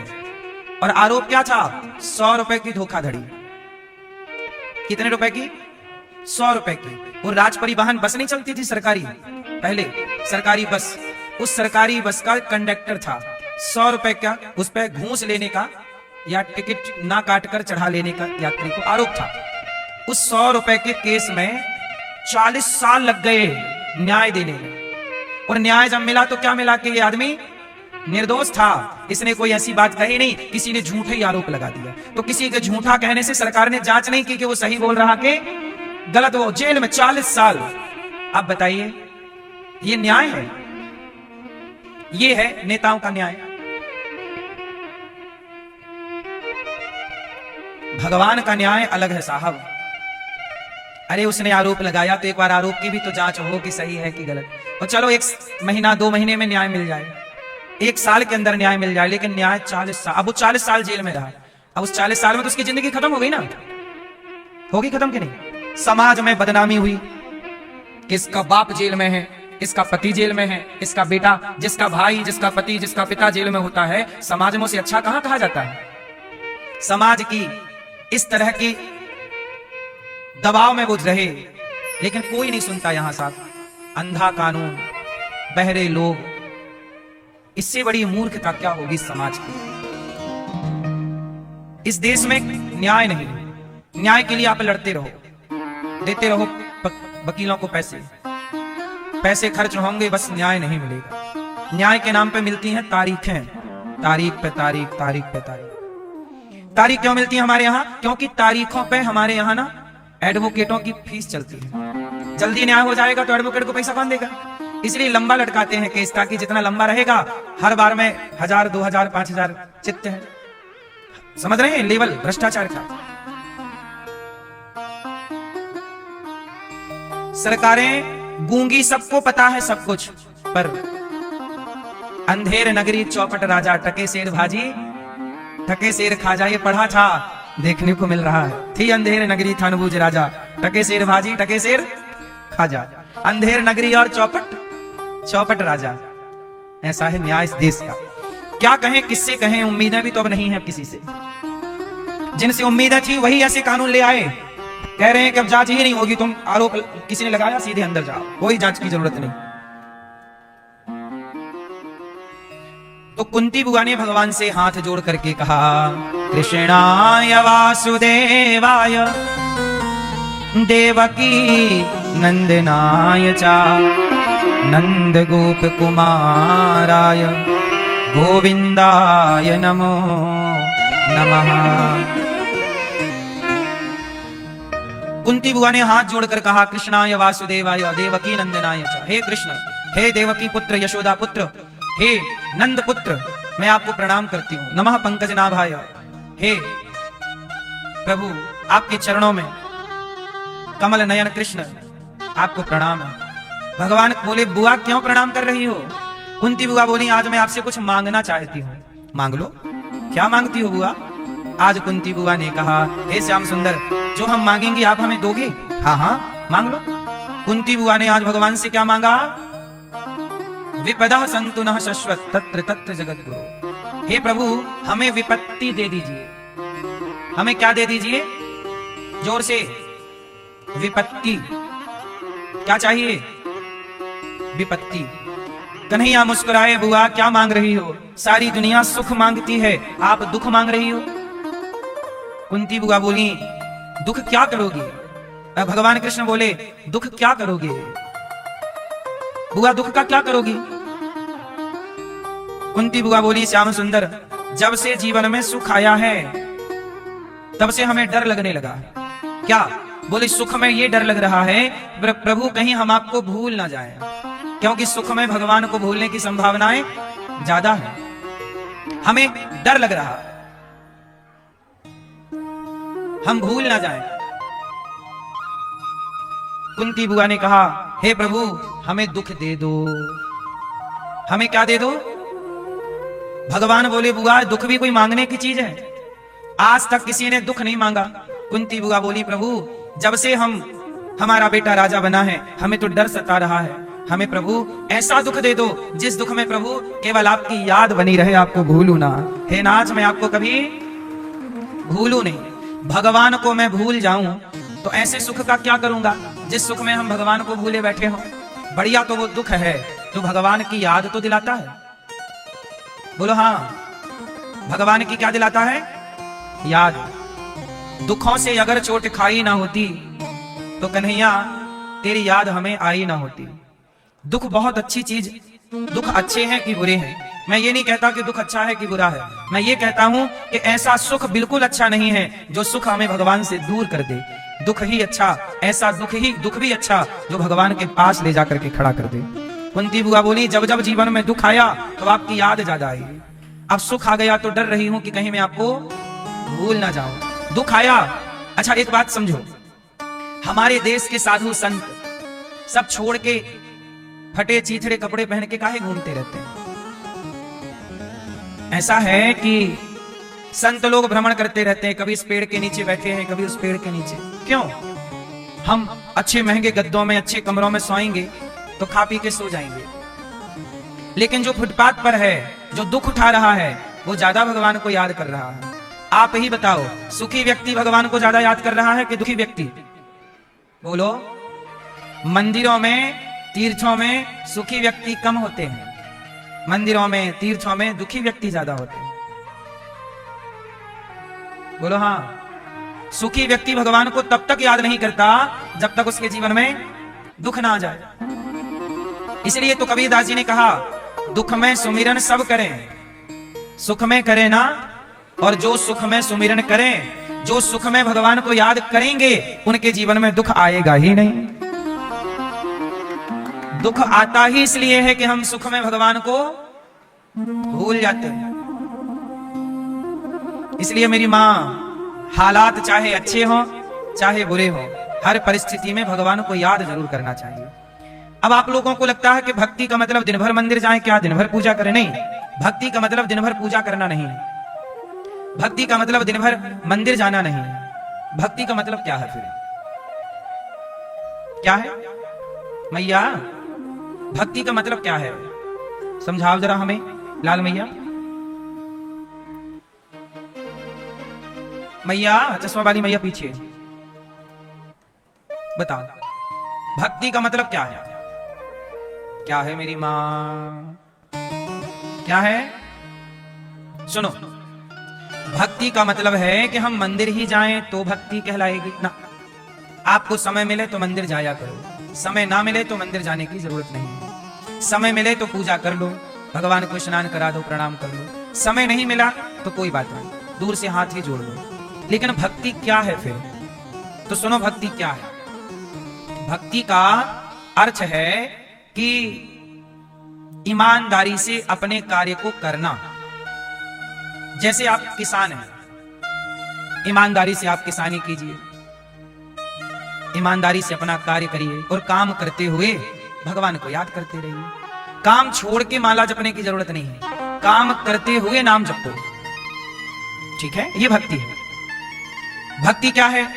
और आरोप क्या था? 100 रुपए की धोखाधड़ी। कितने रुपए की? 100 रुपए की। वो राज परिवहन बस नहीं चलती थी सरकारी, पहले सरकारी बस, उस सरकारी बस का कंडक्टर था। 100 रुपए का उस पर घूस लेने का या टिकट ना काटकर चढ़ा लेने का यात्री को आरोप था। उस 100 रुपए के केस में 40 साल लग गए न्याय देने में। और न्याय जब मिला तो क्या मिला कि ये आदमी निर्दोष था। इसने कोई ऐसी बात कही नहीं, किसी ने झूठा ही आरोप लगा दिया। तो किसी के झूठा कहने से सरकार ने जांच नहीं की कि वो सही बोल रहा कि गलत। वो जेल में 40 साल। अब बताइए ये न्याय है? ये है नेताओं का न्याय? भगवान का न्याय अलग है साहब। अरे उसने आरोप लगाया तो एक बार आरोप की भी तो जांच हो कि सही है कि गलत। और चलो 1 महीना 2 महीने में न्याय मिल जाए, 1 साल के अंदर न्याय मिल जाए, लेकिन न्याय 40 साल। अब वो 40 साल जेल में रहा। अब उस 40 साल में तो उसकी जिंदगी खत्म हो गई ना? होगी खत्म कि नहीं? समाज में बदनामी हुई कि इसका बाप जेल में है, इसका पति जेल में है, इसका बेटा, जिसका भाई, जिसका पति, जिसका पिता जेल में होता है, समाज में उसे अच्छा कहां कहा जाता है? समाज की इस तरह की दबाव में वो रहे, लेकिन कोई नहीं सुनता यहां साहब। अंधा कानून, बहरे लोग, इससे बड़ी मूर्खता क्या होगी समाज की? इस देश में न्याय नहीं। न्याय के लिए आप लड़ते रहो, देते रहो वकीलों को पैसे खर्च होंगे, बस न्याय नहीं मिलेगा। न्याय के नाम पे मिलती हैं तारीखें, तारीख पे तारीख, तारीख पे तारीख। तारीख क्यों मिलती है हमारे यहाँ? क्योंकि तारीखों पे हमारे यहाँ ना एडवोकेटों की फीस चलती है। जल्दी न्याय हो जाएगा तो एडवोकेट को पैसा कौन देगा? इसलिए लंबा लटकाते हैं केस, ताकि जितना लंबा रहेगा हर बार में 1000, 2000, 5000 चित्ते हैं। समझ रहे हैं लेवल भ्रष्टाचार का? सरकारें गूंगी, सबको पता है सब कुछ, पर अंधेर नगरी चौपट राजा, टके शेर भाजी टके शेर खाजा, ये पढ़ा था, देखने को मिल रहा है। थी अंधेर नगरी थानबूज राजा, टके शेर भाजी टके शेर खाजा। अंधेर नगरी और चौपट राजा, ऐसा है न्याय इस देश का। क्या कहें, किससे कहें? उम्मीदें भी तो अब नहीं है किसी से। जिनसे उम्मीदें थी वही ऐसे कानून ले आए, कह रहे हैं कि अब जांच ही नहीं होगी, तुम आरोप किसी ने लगाया सीधे अंदर जाओ, कोई जांच की जरूरत नहीं। तो कुंती बुआ ने भगवान से हाथ जोड़ करके कहा, कृष्णाय वासुदेवाय देवकी नंदनाय चा नंद गोप कुमाराय गोविंदाय नमो नमः। कुंती बुआ ने हाथ जोड़कर कहा, कृष्णाय वासुदेवाय देवकी नंदनाय च, हे कृष्ण, हे देवकी पुत्र, यशोदा पुत्र, हे नंद पुत्र, मैं आपको प्रणाम करती हूँ। नमः पंकज नाभाय, हे प्रभु आपके चरणों में कमल नयन कृष्ण आपको प्रणाम है। भगवान बोले, बुआ क्यों प्रणाम कर रही हो? कुंती बुआ बोली, आज मैं आपसे कुछ मांगना चाहती हूँ। मांग लो। क्या मांगती हो बुआ? आज कुंती बुआ ने कहा, हे श्याम सुंदर, जो हम मांगेंगे आप हमें दोगे? हाँ हाँ मांग लो। कुंती बुआ ने आज भगवान से क्या मांगा? विपदा संतु नः शश्वत तत्र तत्र जगत गुरु। हे प्रभु हमें विपत्ति दे दीजिए। हमें क्या दे दीजिए? जोर से, विपत्ति। क्या चाहिए? विपत्ति। कन्हैया मुस्कुराए, बुआ क्या मांग रही हो? सारी दुनिया सुख मांगती है, आप दुख मांग रही हो। कुंती बुआ बोली, दुख क्या करोगी? भगवान कृष्ण बोले, दुख क्या करोगे बुआ, दुख का क्या करोगी? कुंती बुआ बोली, श्याम सुंदर, जब से जीवन में सुख आया है तब से हमें डर लगने लगा। क्या? बोले, सुख में ये डर लग रहा है प्रभु कहीं हम आपको भूल ना जाएं, क्योंकि सुख में भगवान को भूलने की संभावनाएं ज्यादा है। हमें डर लग रहा, हम भूल ना जाएं। कुंती बुआ ने कहा, हे प्रभु हमें दुख दे दो। हमें क्या दे दो? भगवान बोले, बुआ दुख भी कोई मांगने की चीज है? आज तक किसी ने दुख नहीं मांगा। कुंती बुआ बोली, प्रभु जब से हमारा बेटा राजा बना है हमें तो डर सता रहा है। हमें प्रभु ऐसा दुख दे दो जिस दुख में प्रभु केवल आपकी याद बनी रहे, आपको भूलू ना। हे नाथ, मैं आपको कभी भूलू नहीं। भगवान को मैं भूल जाऊं तो ऐसे सुख का क्या करूंगा जिस सुख में हम भगवान को भूले बैठे हों। बढ़िया तो वो दुख है जो भगवान की याद तो दिलाता है। बोलो हाँ, भगवान की क्या दिलाता है? याद। दुखों से अगर चोट खाई ना होती तो कन्हैया तेरी याद हमें आई ना होती। दुख बहुत अच्छी चीज, दुख अच्छे हैं कि बुरे हैं, मैं ये नहीं कहता कि दुख अच्छा है कि बुरा है। मैं ये कहता हूं कि ऐसा सुख बिल्कुल अच्छा नहीं है जो सुख हमें भगवान से दूर कर दे। दुख ही अच्छा, ऐसा दुख भी अच्छा जो भगवान के पास ले जाकर के खड़ा कर दे। कुंती बुआ बोली, जब जब जीवन में दुख आया तो आपकी याद ज्यादा आई। अब सुख आ गया तो डर रही हूं कि कहीं मैं आपको भूल ना जाऊं। दुख आया, अच्छा एक बात समझो, हमारे देश के साधु संत सब छोड़ के फटे चीथड़े कपड़े पहन के काहे घूमते रहते हैं? ऐसा है कि संत लोग भ्रमण करते रहते हैं, कभी इस पेड़ के नीचे बैठे हैं, कभी उस पेड़ के नीचे। क्यों? हम अच्छे महंगे गद्दों में, अच्छे कमरों में सोएंगे तो खा पी के सो जाएंगे, लेकिन जो फुटपाथ पर है, जो दुख उठा रहा है, वो ज्यादा भगवान को याद कर रहा है। आप ही बताओ, सुखी व्यक्ति भगवान को ज्यादा याद कर रहा है कि दुखी व्यक्ति? बोलो। मंदिरों में, तीर्थों में सुखी व्यक्ति कम होते हैं, मंदिरों में, तीर्थों में दुखी व्यक्ति ज्यादा होते हैं। बोलो हाँ। सुखी व्यक्ति भगवान को तब तक याद नहीं करता जब तक उसके जीवन में दुख ना आ जाए। इसलिए तो कबीरदास जी ने कहा, दुख में सुमिरन सब करें, सुख में करें ना। और जो सुख में सुमिरन करें, जो सुख में भगवान को याद करेंगे, उनके जीवन में दुख आएगा ही नहीं। दुख आता ही इसलिए है कि हम सुख में भगवान को भूल जाते हैं। इसलिए मेरी मां, हालात चाहे अच्छे हों चाहे बुरे हों, हर परिस्थिति में भगवान को याद जरूर करना चाहिए। अब आप लोगों को लगता है कि भक्ति का मतलब दिन भर मंदिर जाएं, क्या दिन भर पूजा करें? नहीं, भक्ति का मतलब दिन भर पूजा करना नहीं है। भक्ति का मतलब दिन भर मंदिर जाना नहीं है। भक्ति का मतलब क्या है फिर? क्या है मैया? भक्ति का मतलब क्या है? समझाओ जरा हमें, लाल मैया। मैया, चश्मा वाली मैया पीछे बताओ, भक्ति का मतलब क्या है? क्या है मेरी मां? क्या है? सुनो, भक्ति का मतलब है कि हम मंदिर ही जाएं तो भक्ति कहलाएगी ना। आपको समय मिले तो मंदिर जाया करो, समय ना मिले तो मंदिर जाने की जरूरत नहीं है। समय मिले तो पूजा कर लो, भगवान को स्नान करा दो, प्रणाम कर लो। समय नहीं मिला तो कोई बात नहीं, दूर से हाथ ही जोड़ लो। लेकिन भक्ति क्या है फिर? तो सुनो, भक्ति क्या है? भक्ति का अर्थ है कि ईमानदारी से अपने कार्य को करना। जैसे आप किसान हैं, ईमानदारी से आप किसानी कीजिए, ईमानदारी से अपना कार्य करिए और काम करते हुए भगवान को याद करते रहिए। काम छोड़ के माला जपने की जरूरत नहीं है, काम करते हुए नाम जपो। ठीक है, ये भक्ति है। भक्ति क्या है?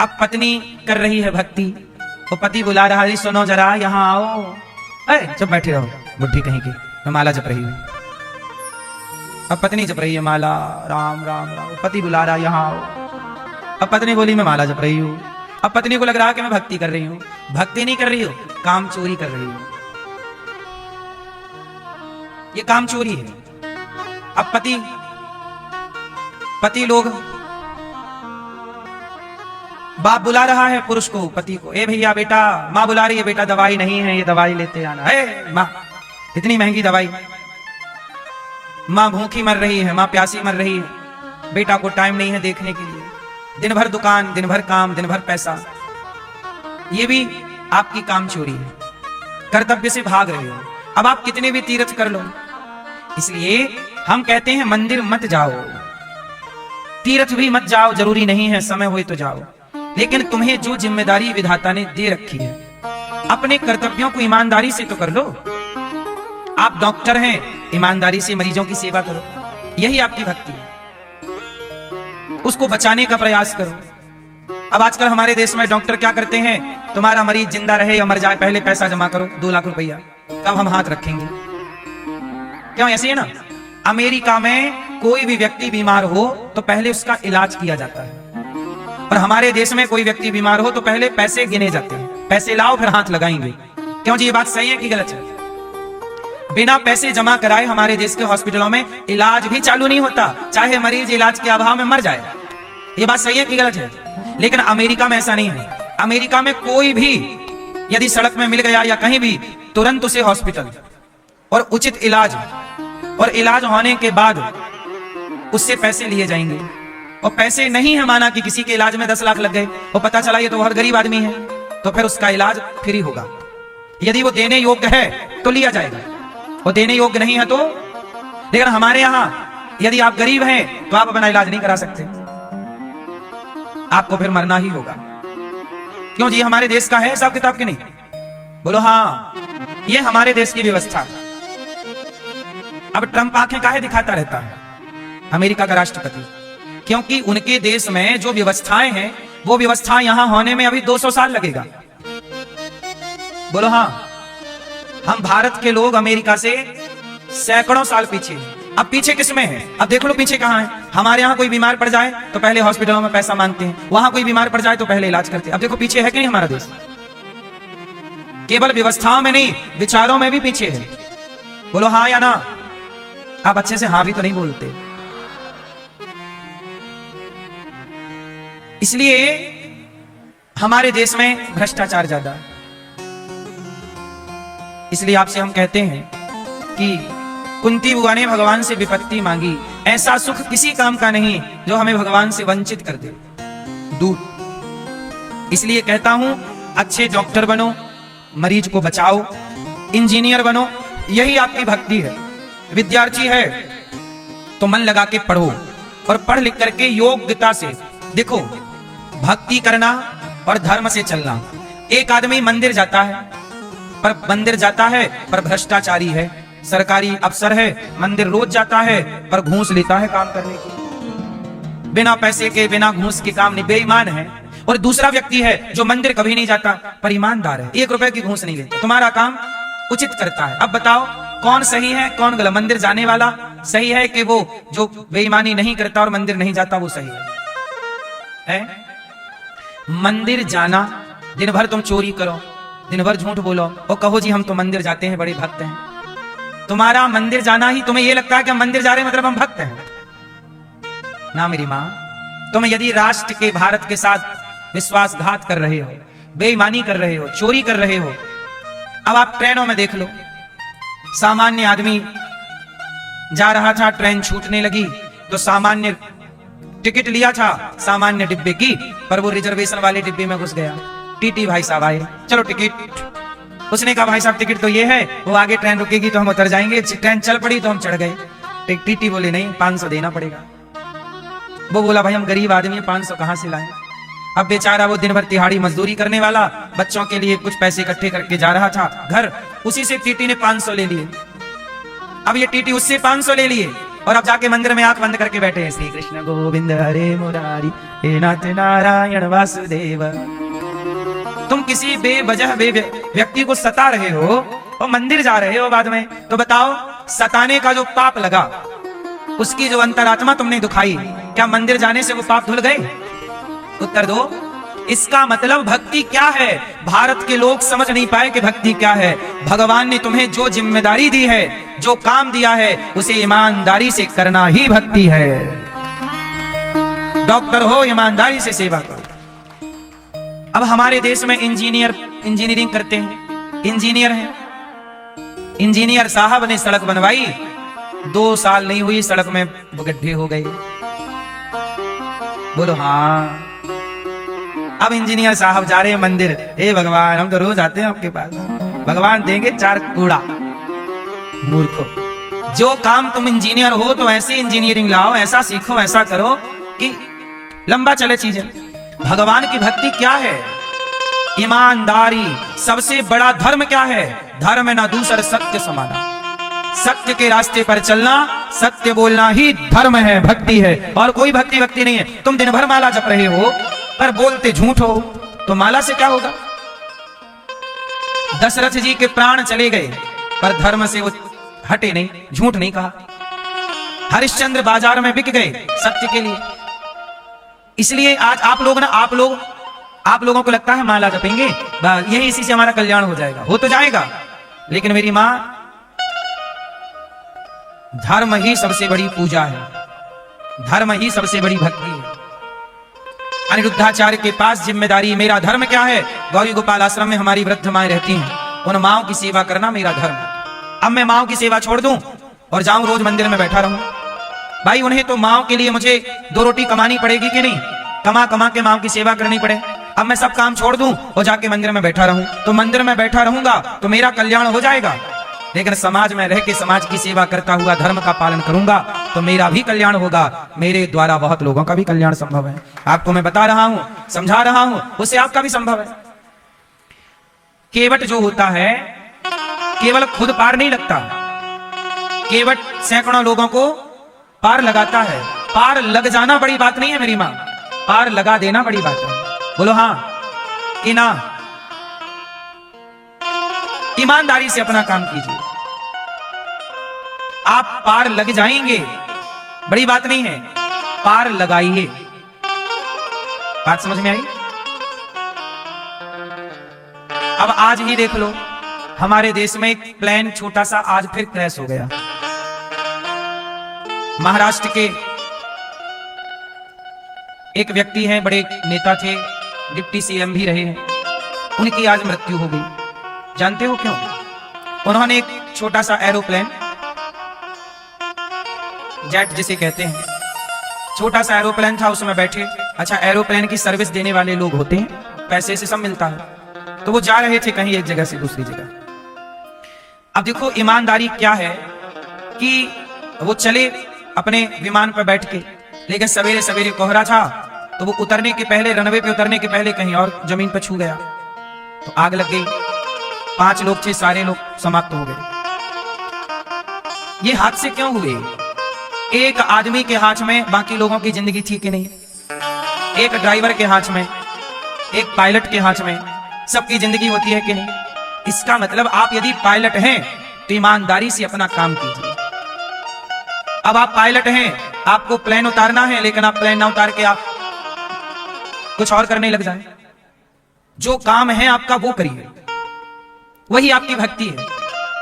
अब पत्नी कर रही है भक्ति, वो पति बुला रहा है, सुनो जरा यहां आओ। अरे जब बैठे रहो, बुढ़ी कहीं की, मैं माला जप रही हूं। अब पत्नी जप रही है माला, राम राम राम। पति बुला रहा यहाँ आओ। अब पत्नी बोली मैं माला जप रही हूँ। अब पत्नी को लग रहा कि मैं भक्ति कर रही हूँ। भक्ति नहीं कर रही हूँ, काम चोरी कर रही हूँ। ये काम चोरी है। अब पति लोग, बाप बुला रहा है पुरुष को, पति को, ए भैया बेटा, माँ बुला रही है बेटा दवाई नहीं है, ये दवाई लेते आना है। माँ इतनी महंगी दवाई, माँ भूखी मर रही है, माँ प्यासी मर रही है, बेटा को टाइम नहीं है देखने के लिए। दिन भर दुकान, दिन भर काम, दिन भर पैसा। ये भी आपकी काम चोरी है, कर्तव्य से भाग रहे हो। अब आप कितने भी तीर्थ कर लो, इसलिए हम कहते हैं मंदिर मत जाओ, तीर्थ भी मत जाओ, जरूरी नहीं है, समय हो तो जाओ। लेकिन तुम्हें जो जिम्मेदारी विधाता ने दे रखी है, अपने कर्तव्यों को ईमानदारी से तो कर लो। आप डॉक्टर हैं, ईमानदारी से मरीजों की सेवा करो, यही आपकी भक्ति है। उसको बचाने का प्रयास करो। अब आजकल हमारे देश में डॉक्टर क्या करते हैं, तुम्हारा मरीज जिंदा रहे या मर जाए पहले पैसा जमा करो 2 लाख रुपया, तब हम हाथ रखेंगे। क्यों ऐसे है ना? अमेरिका में कोई भी व्यक्ति बीमार हो तो पहले उसका इलाज किया जाता है, और हमारे देश में कोई व्यक्ति बीमार हो तो पहले पैसे गिने जाते हैं। पैसे लाओ फिर हाथ लगाएंगे। क्यों जी, ये बात सही है कि गलत है? बिना पैसे जमा कराए हमारे देश के हॉस्पिटलों में इलाज भी चालू नहीं होता, चाहे मरीज इलाज के अभाव में मर जाए। ये बात सही है कि गलत है? लेकिन अमेरिका में ऐसा नहीं है। अमेरिका में कोई भी यदि सड़क में मिल गया या कहीं भी, तुरंत उसे हॉस्पिटल और उचित इलाज, और इलाज होने के बाद उससे पैसे लिए जाएंगे। और पैसे नहीं है, माना कि किसी के इलाज में 10 लाख लग गए और पता चला ये तो बहुत गरीब आदमी है, तो फिर उसका इलाज फ्री होगा। यदि वो देने योग्य है तो लिया जाएगा, और देने योग्य नहीं है तो। लेकिन हमारे यहां यदि आप गरीब हैं तो आप अपना इलाज नहीं करा सकते, आपको फिर मरना ही होगा। क्यों जी, हमारे देश का है हिसाब किताब के नहीं? बोलो हाँ, ये हमारे देश की व्यवस्था। अब ट्रंप आंखें काहे दिखाता रहता है, अमेरिका का राष्ट्रपति? क्योंकि उनके देश में जो व्यवस्थाएं हैं, वो व्यवस्था यहां होने में अभी 200 साल लगेगा। बोलो हाँ। हम भारत के लोग अमेरिका से सैकड़ों साल पीछे। अब पीछे किसमें है? अब देख लो पीछे कहां है। हमारे यहां कोई बीमार पड़ जाए तो पहले हॉस्पिटलों में पैसा मांगते हैं, वहां कोई बीमार पड़ जाए तो पहले इलाज करते हैं। अब देखो पीछे है कि नहीं हमारा देश? केवल व्यवस्थाओं में नहीं, विचारों में भी पीछे है। बोलो हाँ या ना? आप अच्छे से हाँ भी तो नहीं बोलते। इसलिए हमारे देश में भ्रष्टाचार ज्यादा है। इसलिए आपसे हम कहते हैं कि कुंती बुआ ने भगवान से विपत्ति मांगी, ऐसा सुख किसी काम का नहीं जो हमें भगवान से वंचित कर दे, दूर। इसलिए कहता हूं, अच्छे डॉक्टर बनो, मरीज को बचाओ, इंजीनियर बनो, यही आपकी भक्ति है। विद्यार्थी है तो मन लगा के पढ़ो, और पढ़ लिख करके योग्यता से देखो, भक्ति करना और धर्म से चलना। एक आदमी मंदिर जाता है पर भ्रष्टाचारी है, सरकारी अफसर है, मंदिर रोज जाता है पर घूस लेता है काम करने की, बिना पैसे के, बिना घूस के काम नहीं, बेईमान है। और दूसरा व्यक्ति है जो मंदिर कभी नहीं जाता पर ईमानदार है, 1 रुपए की घूस नहीं लेता, तुम्हारा काम उचित करता है। अब बताओ कौन सही है कौन गलत? मंदिर जाने वाला सही है कि वो जो बेईमानी नहीं करता और मंदिर नहीं जाता वो सही है? मंदिर जाना, दिन भर तुम चोरी करो, दिन भर झूठ बोलो और कहो जी हम तो मंदिर जाते हैं, बड़े भक्त हैं। तुम्हारा मंदिर जाना ही तुम्हें यह लगता है कि हम मंदिर जा रहे हैं मतलब हम भक्त हैं? ना मेरी मां, तुम यदि राष्ट्र के, भारत के साथ विश्वासघात कर रहे हो, बेईमानी कर रहे हो, चोरी कर रहे हो। अब आप ट्रेनों में देख लो, सामान्य आदमी जा रहा था, ट्रेन छूटने लगी तो सामान्य टिकट लिया था सामान्य डिब्बे की, पर वो रिजर्वेशन वाले डिब्बे में घुस गया। टीटी भाई साहब आए, चलो टिकट। उसने कहा भाई साहब टिकट तो ये है, वो आगे ट्रेन रुकेगी तो हम उतर जाएंगे। ट्रेन चल पड़ी तो हम चढ़ गए। टीटी बोले नहीं, 500 देना पड़ेगा। वो बोला भाई हम गरीब आदमी हैं, 500 कहां से लाएं? अब बेचारा वो दिन भर तिहाड़ी मजदूरी करने वाला, बच्चों के लिए कुछ पैसे इकट्ठे करके जा रहा था घर, उसी से टीटी ने 500 ले लिए। अब ये टीटी उससे 500 ले लिए और अब जाके मंदिर में आंख बंद करके बैठे हैं, श्री कृष्ण गोविंद हरे मुरारी हे नाथ नारायण वासुदेव। तुम किसी बेवजह व्यक्ति को सता रहे हो और मंदिर जा रहे हो बाद में, तो बताओ सताने का जो पाप लगा उसकी जो अंतरात्मा तुमने दुखाई, क्या मंदिर जाने से वो पाप धुल गए? उत्तर दो। इसका मतलब भक्ति क्या है? भारत के लोग समझ नहीं पाए कि भक्ति क्या है। भगवान ने तुम्हें जो जिम्मेदारी दी है, जो काम दिया है, उसे ईमानदारी से करना ही भक्ति है। डॉक्टर हो, ईमानदारी से सेवा करो। अब हमारे देश में इंजीनियरिंग करते हैं, इंजीनियर हैं। इंजीनियर साहब ने सड़क बनवाई, 2 साल नहीं हुई सड़क में गड्ढे हो गए। बोलो हाँ। अब इंजीनियर साहब जा रहे हैं मंदिर, हे भगवान हम तो रोज आते हैं आपके पास, भगवान देंगे 4 कूड़ा। मूर्खो, जो काम तुम इंजीनियर हो तो ऐसी इंजीनियरिंग लाओ, ऐसा सीखो, ऐसा करो कि लंबा चले चीजें। भगवान की भक्ति क्या है? ईमानदारी। सबसे बड़ा धर्म क्या है? धर्म न दूसर सत्य समाना। सत्य के रास्ते पर चलना, सत्य बोलना ही धर्म है, भक्ति है। और कोई भक्ति नहीं है। तुम दिन भर माला जप रहे हो पर बोलते झूठ हो, तो माला से क्या होगा? दशरथ जी के प्राण चले गए पर धर्म से वो हटे नहीं, झूठ नहीं कहा। हरिश्चंद्र बाजार में बिक गए सत्य के लिए। इसलिए आज आप लोगों को लगता है माला जपेंगे यही, इसी से हमारा कल्याण हो जाएगा। हो तो जाएगा, लेकिन मेरी मां, धर्म ही सबसे बड़ी पूजा है, धर्म ही सबसे बड़ी भक्ति है। अनिरुद्धाचार्य के पास जिम्मेदारी, मेरा धर्म क्या है? गौरी गोपाल आश्रम में हमारी वृद्ध माएं रहती हैं, उन माओं की सेवा करना मेरा धर्म है। अब मैं माओं की सेवा छोड़ दूं और जाऊं रोज मंदिर में बैठा रहूं? भाई उन्हें तो माओं के लिए मुझे 2 रोटी कमानी पड़ेगी कि नहीं? कमा के माओं की सेवा करनी पड़े। अब मैं सब काम छोड़ दूं और जाके मंदिर में बैठा रहूं, तो मंदिर में बैठा रहूंगा तो मेरा कल्याण हो जाएगा। लेकिन समाज में रह के समाज की सेवा करता हुआ धर्म का पालन करूंगा तो मेरा भी कल्याण होगा, मेरे द्वारा बहुत लोगों का भी कल्याण संभव है। आपको मैं बता रहा हूं, समझा रहा हूं, उससे आपका भी संभव है। केवट जो होता है केवल खुद पार नहीं लगता, केवट सैकड़ों लोगों को पार लगाता है। पार लग जाना बड़ी बात नहीं है मेरी मां, पार लगा देना बड़ी बात है। बोलो हाँ कि ना? ईमानदारी से अपना काम कीजिए, आप पार लग जाएंगे, बड़ी बात नहीं है, पार लगाइए। बात समझ में आई? अब आज ही देख लो, हमारे देश में एक प्लेन छोटा सा आज फिर क्रैश हो गया। महाराष्ट्र के एक व्यक्ति हैं, बड़े नेता थे, डिप्टी सीएम भी रहे हैं, उनकी आज मृत्यु हो गई। जानते हो क्यों? उन्होंने एक छोटा सा एरोप्लेन, जेट जिसे कहते हैं, छोटा सा एरोप्लेन था, उसमें बैठे। अच्छा, एरोप्लेन की सर्विस देने वाले लोग होते हैं, पैसे से सब मिलता है, तो वो जा रहे थे कहीं एक जगह से दूसरी जगह। अब देखो ईमानदारी क्या है कि वो चले अपने विमान पर बैठ के, लेकिन सवेरे सवेरे कोहरा था तो वो उतरने के पहले, रनवे पे उतरने के पहले कहीं और जमीन पर छू गया तो आग लग गई। 5 लोग थे, सारे लोग समाप्त हो गए। ये हादसे क्यों हुए? एक आदमी के हाथ में बाकी लोगों की जिंदगी थी कि नहीं? एक ड्राइवर के हाथ में, एक पायलट के हाथ में सबकी जिंदगी होती है कि नहीं? इसका मतलब आप यदि पायलट हैं तो ईमानदारी से अपना काम कीजिए। अब आप पायलट हैं, आपको प्लेन उतारना है, लेकिन आप प्लेन ना उतार के आप कुछ और करने लग जाएं। जो काम है आपका वो करिए, वही आपकी भक्ति है।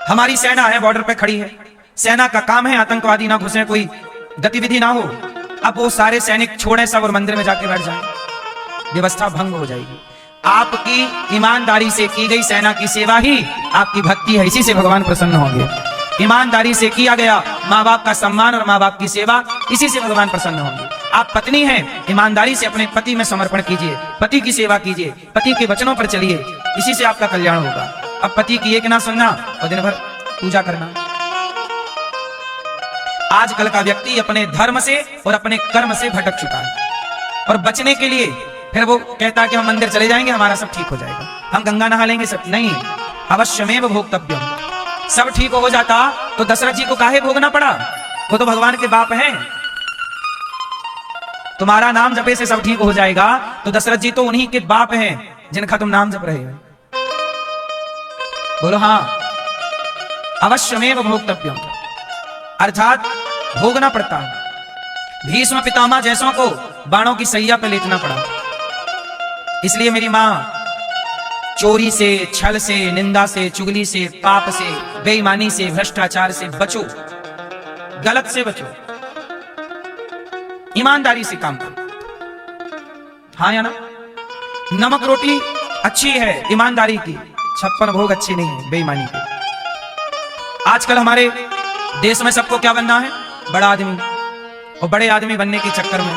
हमारी सेना है, बॉर्डर पे खड़ी है, सेना का काम है आतंकवादी ना घुसे, कोई गतिविधि ना हो। अब वो सारे सैनिक छोड़े सब और मंदिर में जाके बैठ जाएं, व्यवस्था भंग हो जाएगी। आपकी ईमानदारी से की गई सेना की सेवा ही आपकी भक्ति है, इसी से भगवान प्रसन्न होंगे। ईमानदारी से किया गया माँ बाप का सम्मान और माँ बाप की सेवा, इसी से भगवान प्रसन्न होंगे। आप पत्नी हैं, ईमानदारी से अपने पति में समर्पण कीजिए, पति की सेवा कीजिए, पति के वचनों पर चलिए, इसी से आपका कल्याण होगा। अब पति की एक ना सुनना और दिन भर पूजा करना। आजकल का व्यक्ति अपने धर्म से और अपने कर्म से भटक चुका है, और बचने के लिए फिर वो कहता है कि हम मंदिर चले जाएंगे, हमारा सब ठीक हो जाएगा, हम गंगा नहा लेंगे, सब नहीं। अवश्यमेव भोक्तव्यम। सब ठीक हो जाता तो दशरथ जी को काहे भोगना पड़ा? वो तो भगवान के बाप हैं। तुम्हारा नाम जपे से सब ठीक हो जाएगा, तो दशरथ जी तो उन्हीं के बाप हैं जिनका तुम नाम जप रहे हो। बोलो हाँ। अवश्यमेव भोक्तव्यम, अर्थात भोगना पड़ता है। भीष्म पितामह जैसों को बाणों की सैया पर लेटना पड़ा। इसलिए मेरी मां चोरी से, छल से, निंदा से, चुगली से, पाप से, बेईमानी से, भ्रष्टाचार से बचो, गलत से बचो, ईमानदारी से काम करो। हाँ या ना? नमक रोटी अच्छी है ईमानदारी की, 56 भोग अच्छे नहीं है बेईमानी के। आजकल हमारे देश में सबको क्या बनना है? बड़ा आदमी। और बड़े आदमी बनने के चक्कर में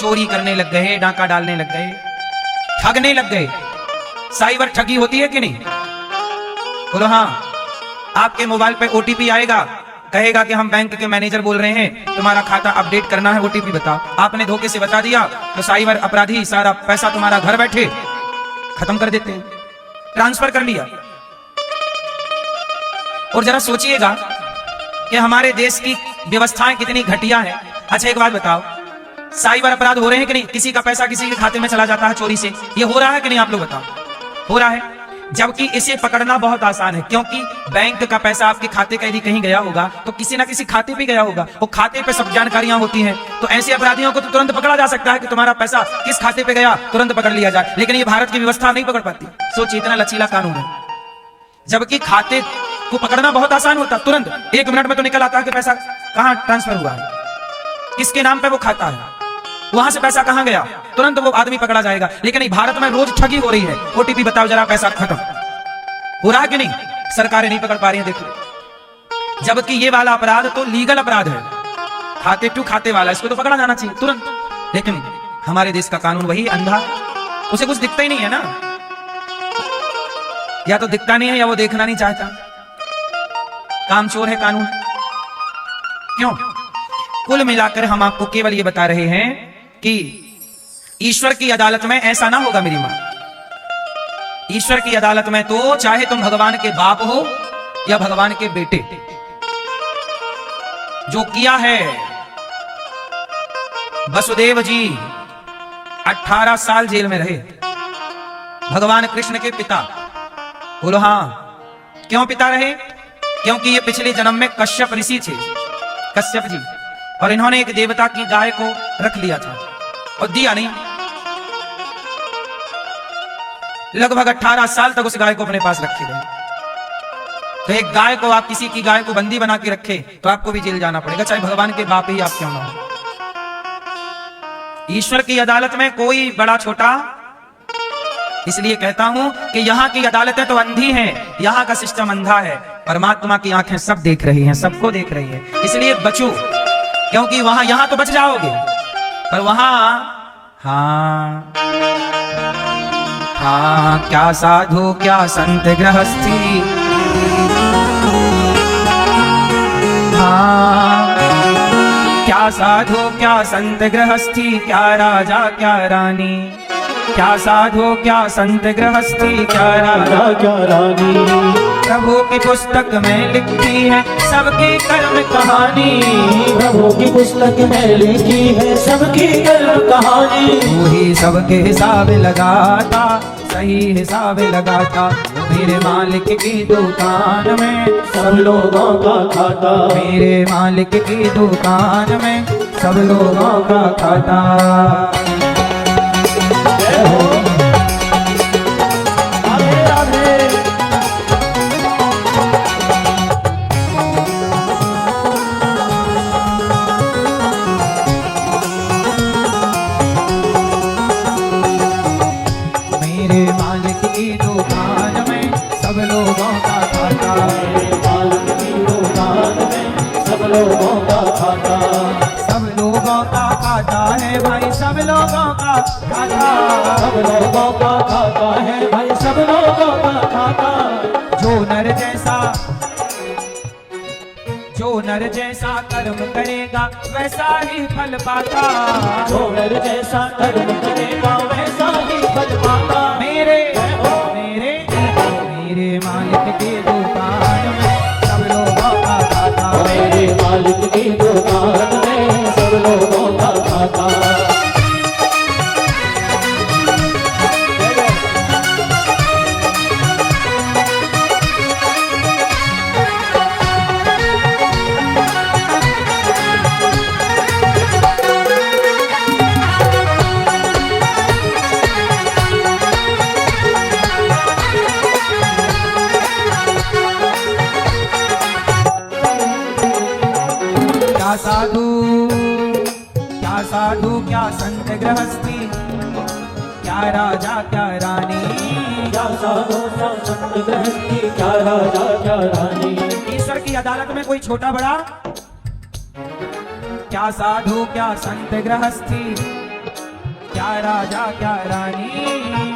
चोरी करने लग गए, डाका डालने लग गए, ठगने लग गए। साइबर ठगी होती है कि नहीं? बोलो हाँ। आपके मोबाइल पे ओटीपी आएगा, कहेगा कि हम बैंक के मैनेजर बोल रहे हैं, तुम्हारा खाता अपडेट करना है, ओटीपी बताओ। आपने धोखे से बता दिया तो साइबर अपराधी सारा पैसा तुम्हारा घर बैठे खत्म कर देते हैं, ट्रांसफर कर लिया। और जरा सोचिएगा कि हमारे देश की व्यवस्थाएं कितनी घटिया हैं। अच्छा एक बात बताओ, साइबर अपराध हो रहे हैं कि नहीं? किसी का पैसा किसी के खाते में चला जाता है चोरी से, ये हो रहा है कि नहीं? आप लोग बताओ, हो रहा है। जबकि इसे पकड़ना बहुत आसान है, क्योंकि बैंक का पैसा आपके खाते का यदि कहीं गया होगा तो किसी ना किसी खाते पे गया होगा, वो खाते पे सब जानकारियां होती हैं। तो ऐसे अपराधियों को तो तुरंत पकड़ा जा सकता है कि तुम्हारा पैसा किस खाते पे गया, तुरंत पकड़ लिया जाए। लेकिन ये भारत की व्यवस्था नहीं पकड़ पाती। सोचिए, इतना लचीला कानून है, जबकि खाते को पकड़ना बहुत आसान होता, तुरंत 1 मिनट में तो निकल आता है कि पैसा कहां ट्रांसफर हुआ है, किसके नाम पे वो खाता है, वहां से पैसा कहां गया, तुरंत वो आदमी पकड़ा जाएगा। लेकिन भारत में रोज ठगी हो रही है। ओटीपी बताओ जरा, पैसा खत्म हो रहा है कि नहीं? सरकारें नहीं पकड़ पा रही हैं, देखो। जबकि ये वाला अपराध तो लीगल अपराध है, खाते टू खाते वाला, इसको तो पकड़ा जाना चाहिए तुरंत। लेकिन हमारे देश का कानून वही अंधा, उसे कुछ दिखता ही नहीं है ना, या तो दिखता नहीं है या वो देखना नहीं चाहता। कामचोर है कानून। क्यों? कुल मिलाकर हम आपको केवल ये बता रहे हैं कि ईश्वर की अदालत में ऐसा ना होगा मेरी मां। ईश्वर की अदालत में तो चाहे तुम भगवान के बाप हो या भगवान के बेटे, जो किया है वसुदेव जी 18 साल जेल में रहे, भगवान कृष्ण के पिता। बोलो हाँ। क्यों पिता रहे? क्योंकि ये पिछले जन्म में कश्यप ऋषि थे, कश्यप जी, और इन्होंने एक देवता की गाय को रख लिया था और दिया नहीं। लगभग 18 साल तक उस गाय को अपने पास रखे रहे। तो एक गाय को, आप किसी की गाय को बंदी बना के रखे तो आपको भी जेल जाना पड़ेगा, चाहे भगवान के बाप ही आप क्यों ना हो। ईश्वर की अदालत में कोई बड़ा छोटा, इसलिए कहता हूं कि यहां की अदालतें तो अंधी हैं, यहां का सिस्टम अंधा है। परमात्मा की आंखें सब देख रही हैं, सबको देख रही है। इसलिए बचो, क्योंकि वहां, यहां तो बच जाओगे, पर वहां हाँ हाँ, क्या साधु क्या संत गृहस्थी, हाँ क्या साधु क्या संत गृहस्थी, क्या राजा क्या रानी, क्या साधु क्या संत गृहस्थी, क्या राजा क्या रानी। प्रभु की पुस्तक में लिखी है सबकी कर्म कहानी, प्रभु की पुस्तक में लिखी है सबकी कर्म कहानी। वही सबके हिसाब लगाता, सही हिसाब लगाता, मेरे मालिक की दुकान में सब लोगों का खाता, मेरे मालिक की दुकान में सब लोगों का खाता। जय हो राधे राधे। मेरे मालिक की दुकान में सब लोगों का खाता, मेरे मालिक की दुकान में सब लोगों का खाता, सब लोगों का खाता है भाई, सब लोगों का खाता, सब लोगों का खाता है भाई, सब लोगों का खाता। जो नर जैसा, जो नर जैसा कर्म करेगा वैसा ही फल पाता, जो नर जैसा कर्म करेगा वैसा ही फल पाता। मेरे मेरे मालिक की दुकान में सब लोगों का खाता, मेरे मालिक की दुकान में सब लोगों का खाता। क्या साधु क्या संत गृहस्थी, क्या राजा क्या रानी, क्या साधु क्या संत गृहस्थी, क्या राजा क्या रानी। ईश्वर की अदालत में कोई छोटा बड़ा, क्या साधु क्या संत गृहस्थी, क्या राजा क्या रानी,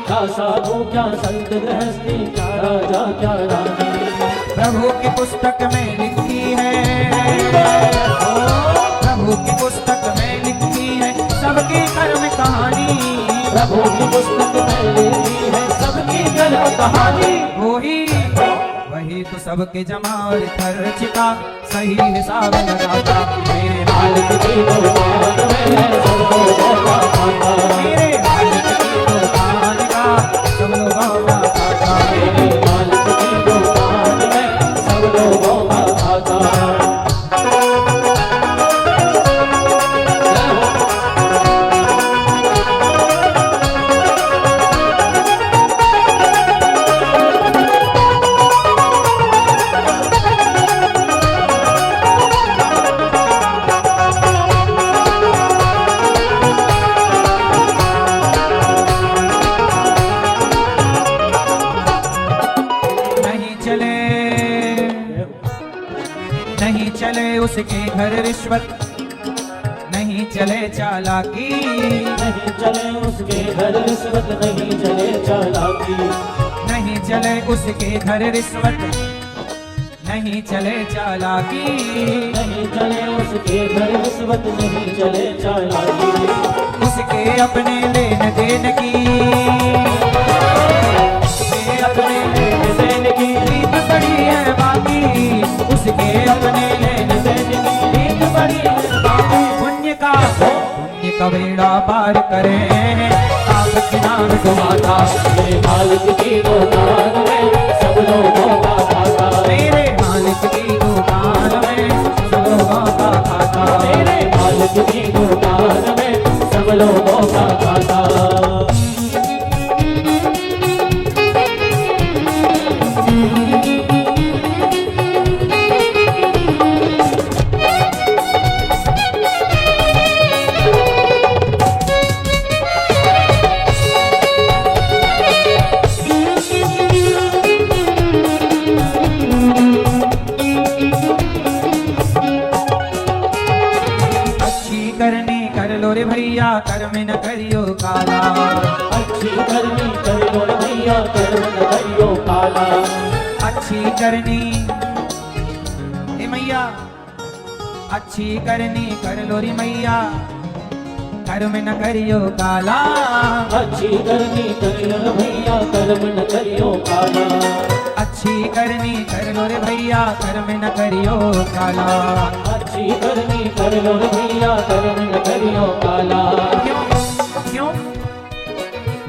क्या साधु क्या संत गृहस्थी, क्या राजा क्या रानी। प्रभु की पुस्तक में लिखी है, प्रभु की पुस्तक में लिखी है सबकी कर्म कहानी, प्रभु की पुस्तक में लिखी है सबकी कर्म कहानी। वही तो सबके जमा और खर्च का सही हिसाब लगाता, मेरे मालिक की दुकान में सब लोगों का खाता, मेरे मालिक की दुकान का सब लोगों का खाता, मेरे मालिक की दुकान में सब लोगों का खाता। नहीं चले उसके घर रिश्वत, नहीं चले चालाकी, नहीं चले उसके घर रिश्वत, नहीं चले चालाकी, नहीं चले उसके घर रिश्वत, नहीं चले चालाकी, नहीं चले उसके घर रिश्वत, नहीं चले चालाकी। उसके अपने लेन देन की, उसके अपने लेन देन की रीत बड़ी है बाकी, उसके अपने लेन देन की रीत बड़ी है बाकी। पुण्य का बेड़ा पार करें, आप की नाम डुबाता, मेरे मालिक की दुकान में सब लोगों का खाता, मेरे मालिक की दुकान में सब लोगों का खाता, मेरे मालिक की दुकान में सब लोगों का खाता। रे भैया कर्म न करियो काला, अच्छी करनी कर लो रे भैया, कर्म न करियो काला, अच्छी करनी ए मैया, अच्छी करनी कर लो रे मैया, कर्म न करियो काला, अच्छी करनी कर लो रे भैया, कर्म न करियो काला, अच्छी करनी कर लो रे भैया, कर्म न करियो काला, अच्छी करनी कर लो रे भैया, कर्म न करियो काला। क्यों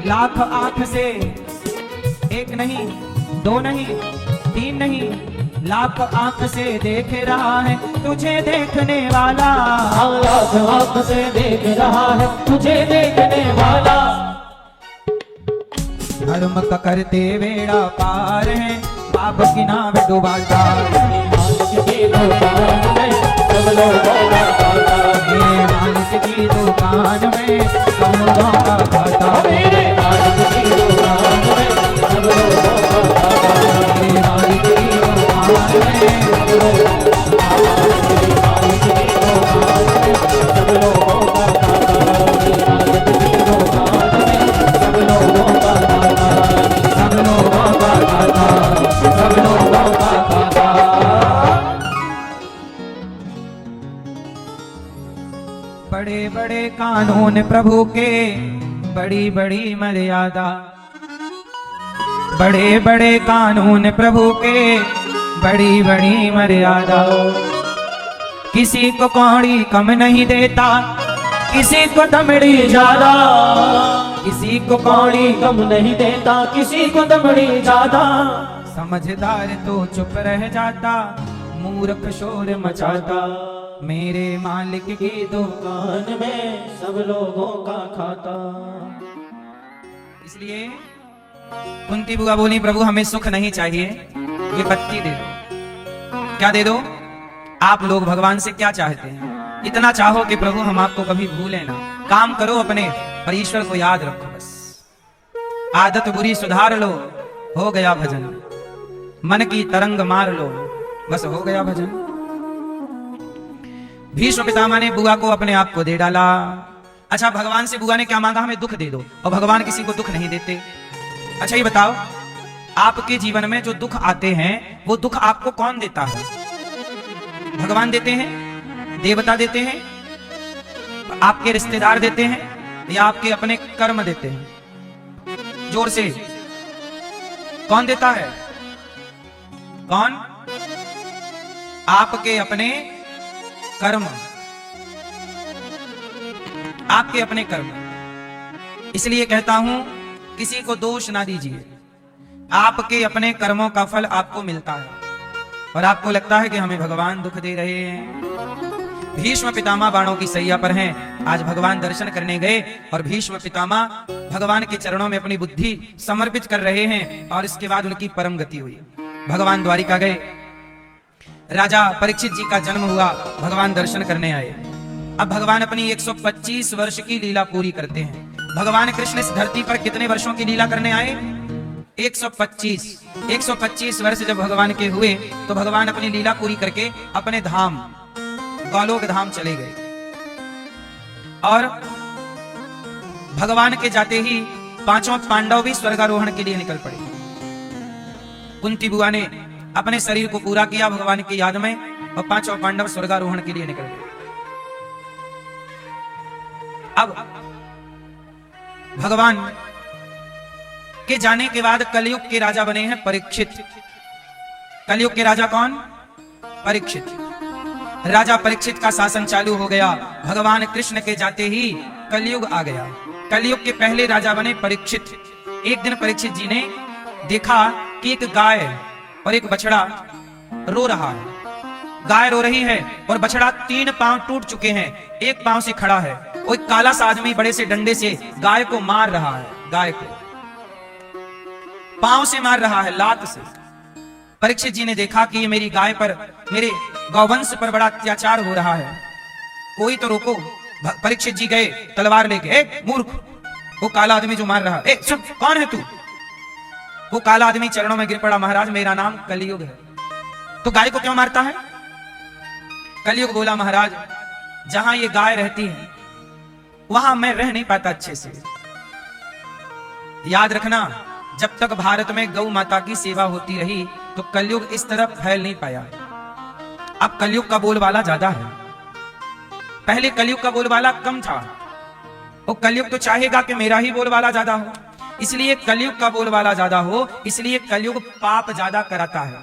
लाख आंख से एक नहीं, दो नहीं, तीन नहीं, लाख आंख से देख रहा है तुझे देखने वाला, लाख आंख से देख रहा है तुझे देखने वाला। धर्म का करते बेड़ा पार है, बाप की नाम डुबाता, मालिक की दुकान में सब लोगों का खाता, मेरे मालिक की दुकान में सब लोगों का खाता, मेरे मालिक की दुकान में सब लोगों का खाता, मेरे मालिक की दुकान में सब लोगों का खाता, मेरे मालिक की दुकान में सब लोगों का खाता, मेरे मालिक की दुकान में सब लोगों का खाता, सब लोगों का खाता, सब लोगों का खाता। बड़े बड़े कानून प्रभु के, बड़ी बड़ी मर्यादा, बड़े बड़े कानून प्रभु के, बड़ी बड़ी मर्यादा, किसी को कौड़ी कम नहीं देता, किसी को दमड़ी ज्यादा, किसी को कौड़ी कम नहीं देता, किसी को दमड़ी ज्यादा। समझदार तो चुप रह जाता, मूर्ख शोर मचाता, मेरे मालिक की दुकान दुकान में सब लोगों का खाता। इसलिए कुंती बुआ बोली, प्रभु हमें सुख नहीं चाहिए, ये बत्ती दे दो। क्या दे दो? आप लोग भगवान से क्या चाहते हैं? इतना चाहो कि प्रभु हम आपको कभी भूलें ना। काम करो अपने, पर ईश्वर को याद रखो बस। आदत बुरी सुधार लो, हो गया भजन। मन की तरंग मार लो, बस हो गया भजन। भीष्म पितामह ने बुआ को अपने आप को दे डाला। अच्छा, भगवान से बुआ ने क्या मांगा? हमें दुख दे दो, और भगवान किसी को दुख नहीं देते। अच्छा ये बताओ, आपके जीवन में जो दुख आते हैं वो दुख आपको कौन देता है? भगवान देते हैं, देवता देते हैं, आपके रिश्तेदार देते हैं, या आपके अपने कर्म देते हैं? जोर से, कौन देता है? कौन? आपके अपने कर्म, आपके अपने कर्म। इसलिए कहता हूं, किसी को दोष ना दीजिए। आपके अपने कर्मों का फल आपको मिलता है, और आपको लगता है कि हमें भगवान दुख दे रहे हैं। भीष्म पितामह बाणों की सैया पर हैं। आज भगवान दर्शन करने गए, और भीष्म पितामह भगवान के चरणों में अपनी बुद्धि समर्पित कर रहे हैं, और इसके बाद उनकी परम गति हुई। भगवान द्वारिका गए, राजा परीक्षित जी का जन्म हुआ, भगवान दर्शन करने आए। अब भगवान अपनी 125 वर्ष की लीला पूरी करते हैं। भगवान कृष्ण इस धरती पर कितने वर्षों की लीला करने आए? 125 वर्ष जब भगवान के हुए, तो भगवान अपनी लीला पूरी करके अपने धाम गोलोक धाम चले गए। और भगवान के जाते ही पांचों पांडव भी स्वर्गारोहण के लिए निकल पड़े। कुंती बुआ ने अपने शरीर को पूरा किया भगवान की याद में, और पांचों पांडव स्वर्गारोहण के लिए निकल गए। अब भगवान के जाने के बाद कलयुग के राजा बने हैं परीक्षित। कलयुग के राजा कौन? परीक्षित। राजा परीक्षित का शासन चालू हो गया। भगवान कृष्ण के जाते ही कलयुग आ गया। कलयुग के पहले राजा बने परीक्षित। एक दिन परीक्षित जी ने देखा कि एक गाय और एक बछड़ा रो रहा है। गाय रो रही है और बछड़ा 3 पांव टूट चुके हैं, एक पांव से खड़ा है। कोई काला सा आदमी बड़े से डंडे से गाय को मार रहा है, गाय को पांव से मार रहा है, लात से। परीक्षित जी ने देखा कि ये मेरी गाय पर, मेरे गौवंश पर बड़ा अत्याचार हो रहा है, कोई तो रोको। परीक्षित जी गए तलवार लेके, ए मूर्ख, वो काला आदमी जो मार रहा है, ए सुन, कौन है तू? वो काला आदमी चरणों में गिर पड़ा, महाराज मेरा नाम कलयुग है। तो गाय को क्यों मारता है? कलयुग बोला, महाराज जहां ये गाय रहती है वहां मैं रह नहीं पाता अच्छे से। याद रखना, जब तक भारत में गौ माता की सेवा होती रही तो कलयुग इस तरफ फैल नहीं पाया। अब कलयुग का बोलबाला ज्यादा है, पहले कलयुग का बोलबाला कम था। वो कलयुग तो चाहेगा कि मेरा ही बोलबाला ज्यादा हो, इसलिए कलयुग का बोलबाला ज्यादा हो, इसलिए कलयुग पाप ज्यादा कराता है।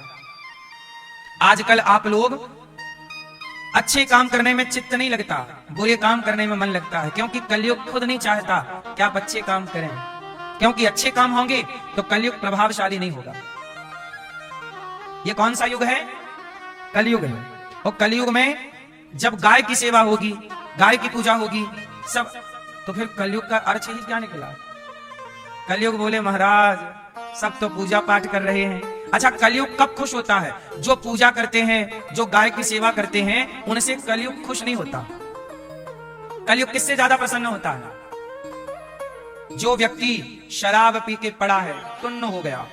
आजकल आप लोग अच्छे काम करने में चित्त नहीं लगता, बुरे काम करने में मन लगता है, क्योंकि कलयुग खुद नहीं चाहता कि आप अच्छे काम करें, क्योंकि अच्छे काम होंगे तो कलयुग प्रभावशाली नहीं होगा। ये कौन सा युग है? कलयुग है। और कलयुग में जब गाय की सेवा होगी, गाय की पूजा होगी सब, तो फिर कलयुग का अर्थ ही क्या निकला? कलयुग बोले, महाराज सब तो पूजा पाठ कर रहे हैं। अच्छा, कलयुग कब खुश होता है? जो पूजा करते हैं, जो गाय की सेवा करते हैं, उनसे कलयुग खुश नहीं होता। कलयुग किससे ज्यादा प्रसन्न होता है? जो व्यक्ति शराब पी के पड़ा है, टुन्न हो गया,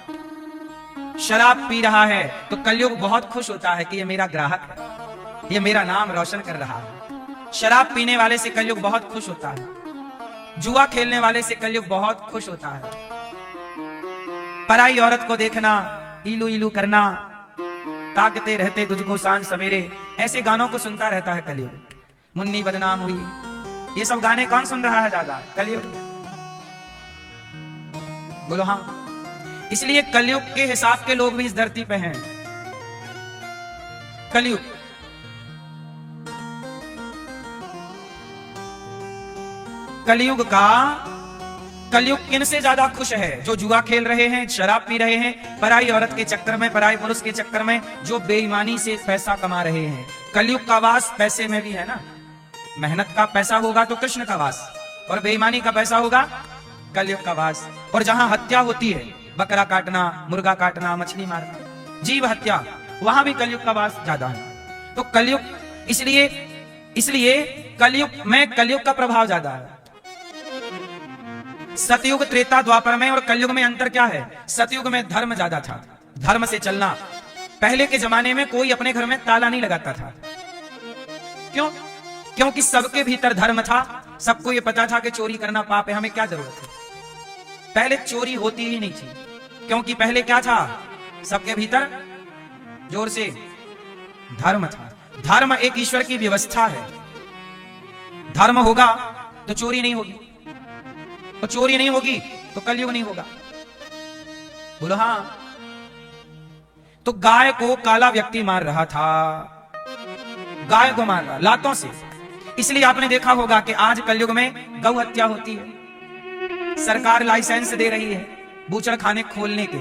शराब पी रहा है, तो कलयुग बहुत खुश होता है कि ये मेरा ग्राहक है, ये मेरा नाम रोशन कर रहा है। शराब पीने वाले से कलयुग बहुत खुश होता है। जुआ खेलने वाले से कलयुग बहुत खुश होता है। पराई औरत को देखना, इलू इलू करना, ताकते रहते तुझको सांझ सवेरे, ऐसे गानों को सुनता रहता है कलयुग। मुन्नी बदनाम हुई, ये सब गाने कौन सुन रहा है ज्यादा? कलयुग। बोलो हाँ। इसलिए कलयुग के हिसाब के लोग भी इस धरती पे हैं। कलयुग कलयुग का कलयुग किनसे ज्यादा खुश है? जो जुआ खेल रहे हैं, शराब पी रहे हैं, पराई औरत के चक्कर में, पराई पुरुष के चक्कर में, जो बेईमानी से पैसा कमा रहे हैं। कलयुग का वास पैसे में भी है ना। मेहनत का पैसा होगा तो कृष्ण का वास, और बेईमानी का पैसा होगा कलयुग का वास। और जहां हत्या होती है, बकरा काटना, मुर्गा काटना, मछली मारना, जीव हत्या, वहां भी कलयुग का वास ज्यादा है। तो कलयुग, इसलिए इसलिए कलयुग का प्रभाव ज्यादा है। सतयुग, त्रेता, द्वापर में और कलयुग में अंतर क्या है? सतयुग में धर्म ज्यादा था, धर्म से चलना। पहले के जमाने में कोई अपने घर में ताला नहीं लगाता था। क्यों? क्योंकि सबके भीतर धर्म था, सबको ये पता था कि चोरी करना पाप है, हमें क्या जरूरत है। पहले चोरी होती ही नहीं थी, क्योंकि पहले क्या था? सबके भीतर जोर से धर्म था। धर्म एक ईश्वर की व्यवस्था है। धर्म होगा तो चोरी नहीं होगी, और चोरी नहीं होगी तो कलयुग नहीं होगा। बोलो हाँ। तो गाय को काला व्यक्ति मार रहा था, गाय को मार रहा लातों से। इसलिए आपने देखा होगा कि आज कलयुग में गौ हत्या होती है। सरकार लाइसेंस दे रही है बूचड़ खाने खोलने के।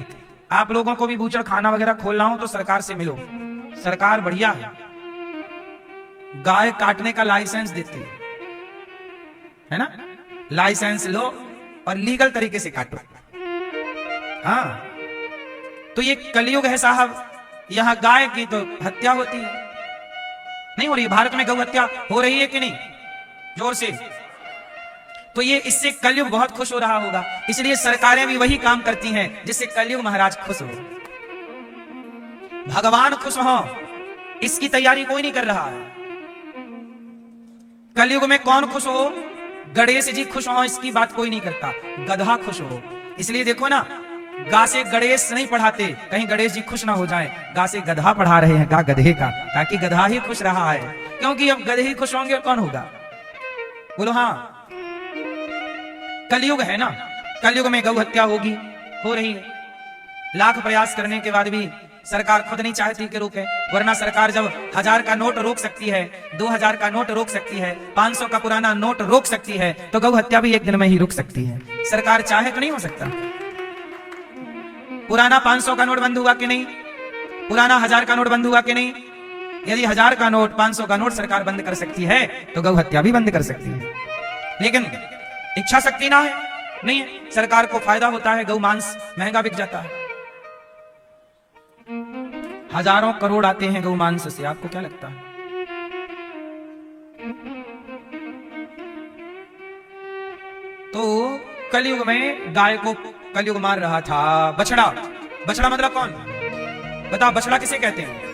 आप लोगों को भी बूचड़ खाना वगैरह खोलना हो तो सरकार से मिलो, सरकार बढ़िया है। गाय काटने का लाइसेंस देती है ना? लाइसेंस लो और लीगल तरीके से काटो। हाँ, तो ये कलयुग है साहब। यहां गाय की तो हत्या होती है, नहीं हो रही? भारत में गौ हत्या हो रही है कि नहीं? जोर से। तो ये इससे कलयुग बहुत खुश हो रहा होगा, इसलिए सरकारें भी वही काम करती हैं जिससे कलयुग महाराज खुश हो, भगवान खुश हो। इसकी तैयारी कोई नहीं कर रहा है। कलयुग में कौन खुश हो? गणेश जी खुश हो, इसकी बात कोई नहीं करता। गधा खुश हो। इसलिए देखो ना, गा से गणेश नहीं पढ़ाते, कहीं गणेश जी खुश ना हो जाए। गा से गधा पढ़ा रहे हैं, गा गधे का, ताकि गधा ही खुश रहा है। क्योंकि अब गधे ही खुश होंगे और कौन होगा? बोलो हाँ। कलयुग है ना, कलयुग में गौ हत्या होगी, हो रही है। लाख प्रयास करने के बाद भी सरकार खुद नहीं चाहती कि रोके, वरना सरकार जब 1000 का नोट रोक सकती है, 2000 का नोट रोक सकती है, 500 का पुराना नोट रोक सकती है, तो गौ हत्या भी एक दिन में ही रुक सकती है। सरकार चाहे तो नहीं हो सकता। पुराना 500 का नोट बंद हुआ कि नहीं? पुराना 1000 का नोट बंद हुआ कि नहीं? यदि 1000 का नोट, 500 का नोट सरकार बंद कर सकती है, तो गौ हत्या भी बंद कर सकती है। लेकिन इच्छा शक्ति ना है, नहीं है। सरकार को फायदा होता है, गौ मांस महंगा बिक जाता है। हजारों करोड़ आते हैं गौ मांस से, आपको क्या लगता है? तो कलयुग में गाय को कलयुग मार रहा था। बछड़ा, बछड़ा मतलब कौन? बताओ, बछड़ा किसे कहते हैं?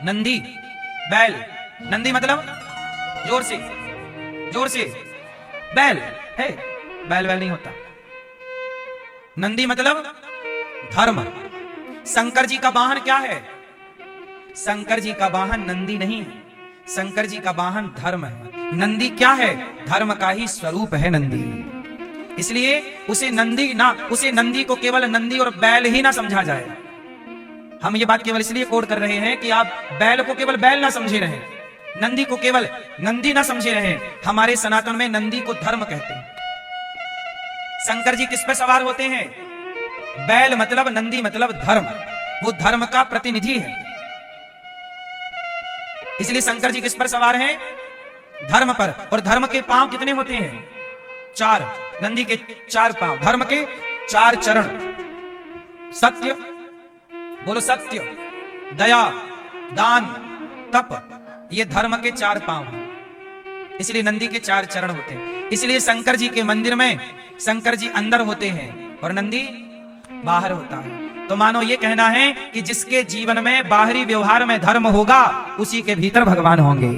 नंदी, बैल। नंदी मतलब जोर से, जोर से, बैल है। बैल बैल नहीं होता। नंदी मतलब धर्म। शंकर जी का वाहन क्या है? शंकर जी का वाहन नंदी नहीं है, शंकर जी का वाहन धर्म है। नंदी क्या है? धर्म का ही स्वरूप है नंदी। इसलिए उसे नंदी को केवल नंदी और बैल ही ना समझा जाए। हम ये बात केवल इसलिए कोड कर रहे हैं कि आप बैल को केवल बैल ना समझे रहे, नंदी को केवल नंदी ना समझे रहे। हमारे सनातन में नंदी को धर्म कहते हैं। शंकर जी किस पे सवार होते हैं? बैल मतलब, नंदी मतलब धर्म। वो धर्म का प्रतिनिधि है। इसलिए शंकर जी किस पर सवार हैं? धर्म पर। और धर्म के पांव कितने होते हैं? 4। नंदी के 4 पांव, धर्म के 4 चरण। सत्य, बोलो सत्य, दया, दान, तप, ये धर्म के 4 पांव हैं। इसलिए नंदी के 4 चरण होते हैं। इसलिए शंकर जी के मंदिर में शंकर जी अंदर होते हैं और नंदी बाहर होता है। तो मानो ये कहना है कि जिसके जीवन में बाहरी व्यवहार में धर्म होगा, उसी के भीतर भगवान होंगे।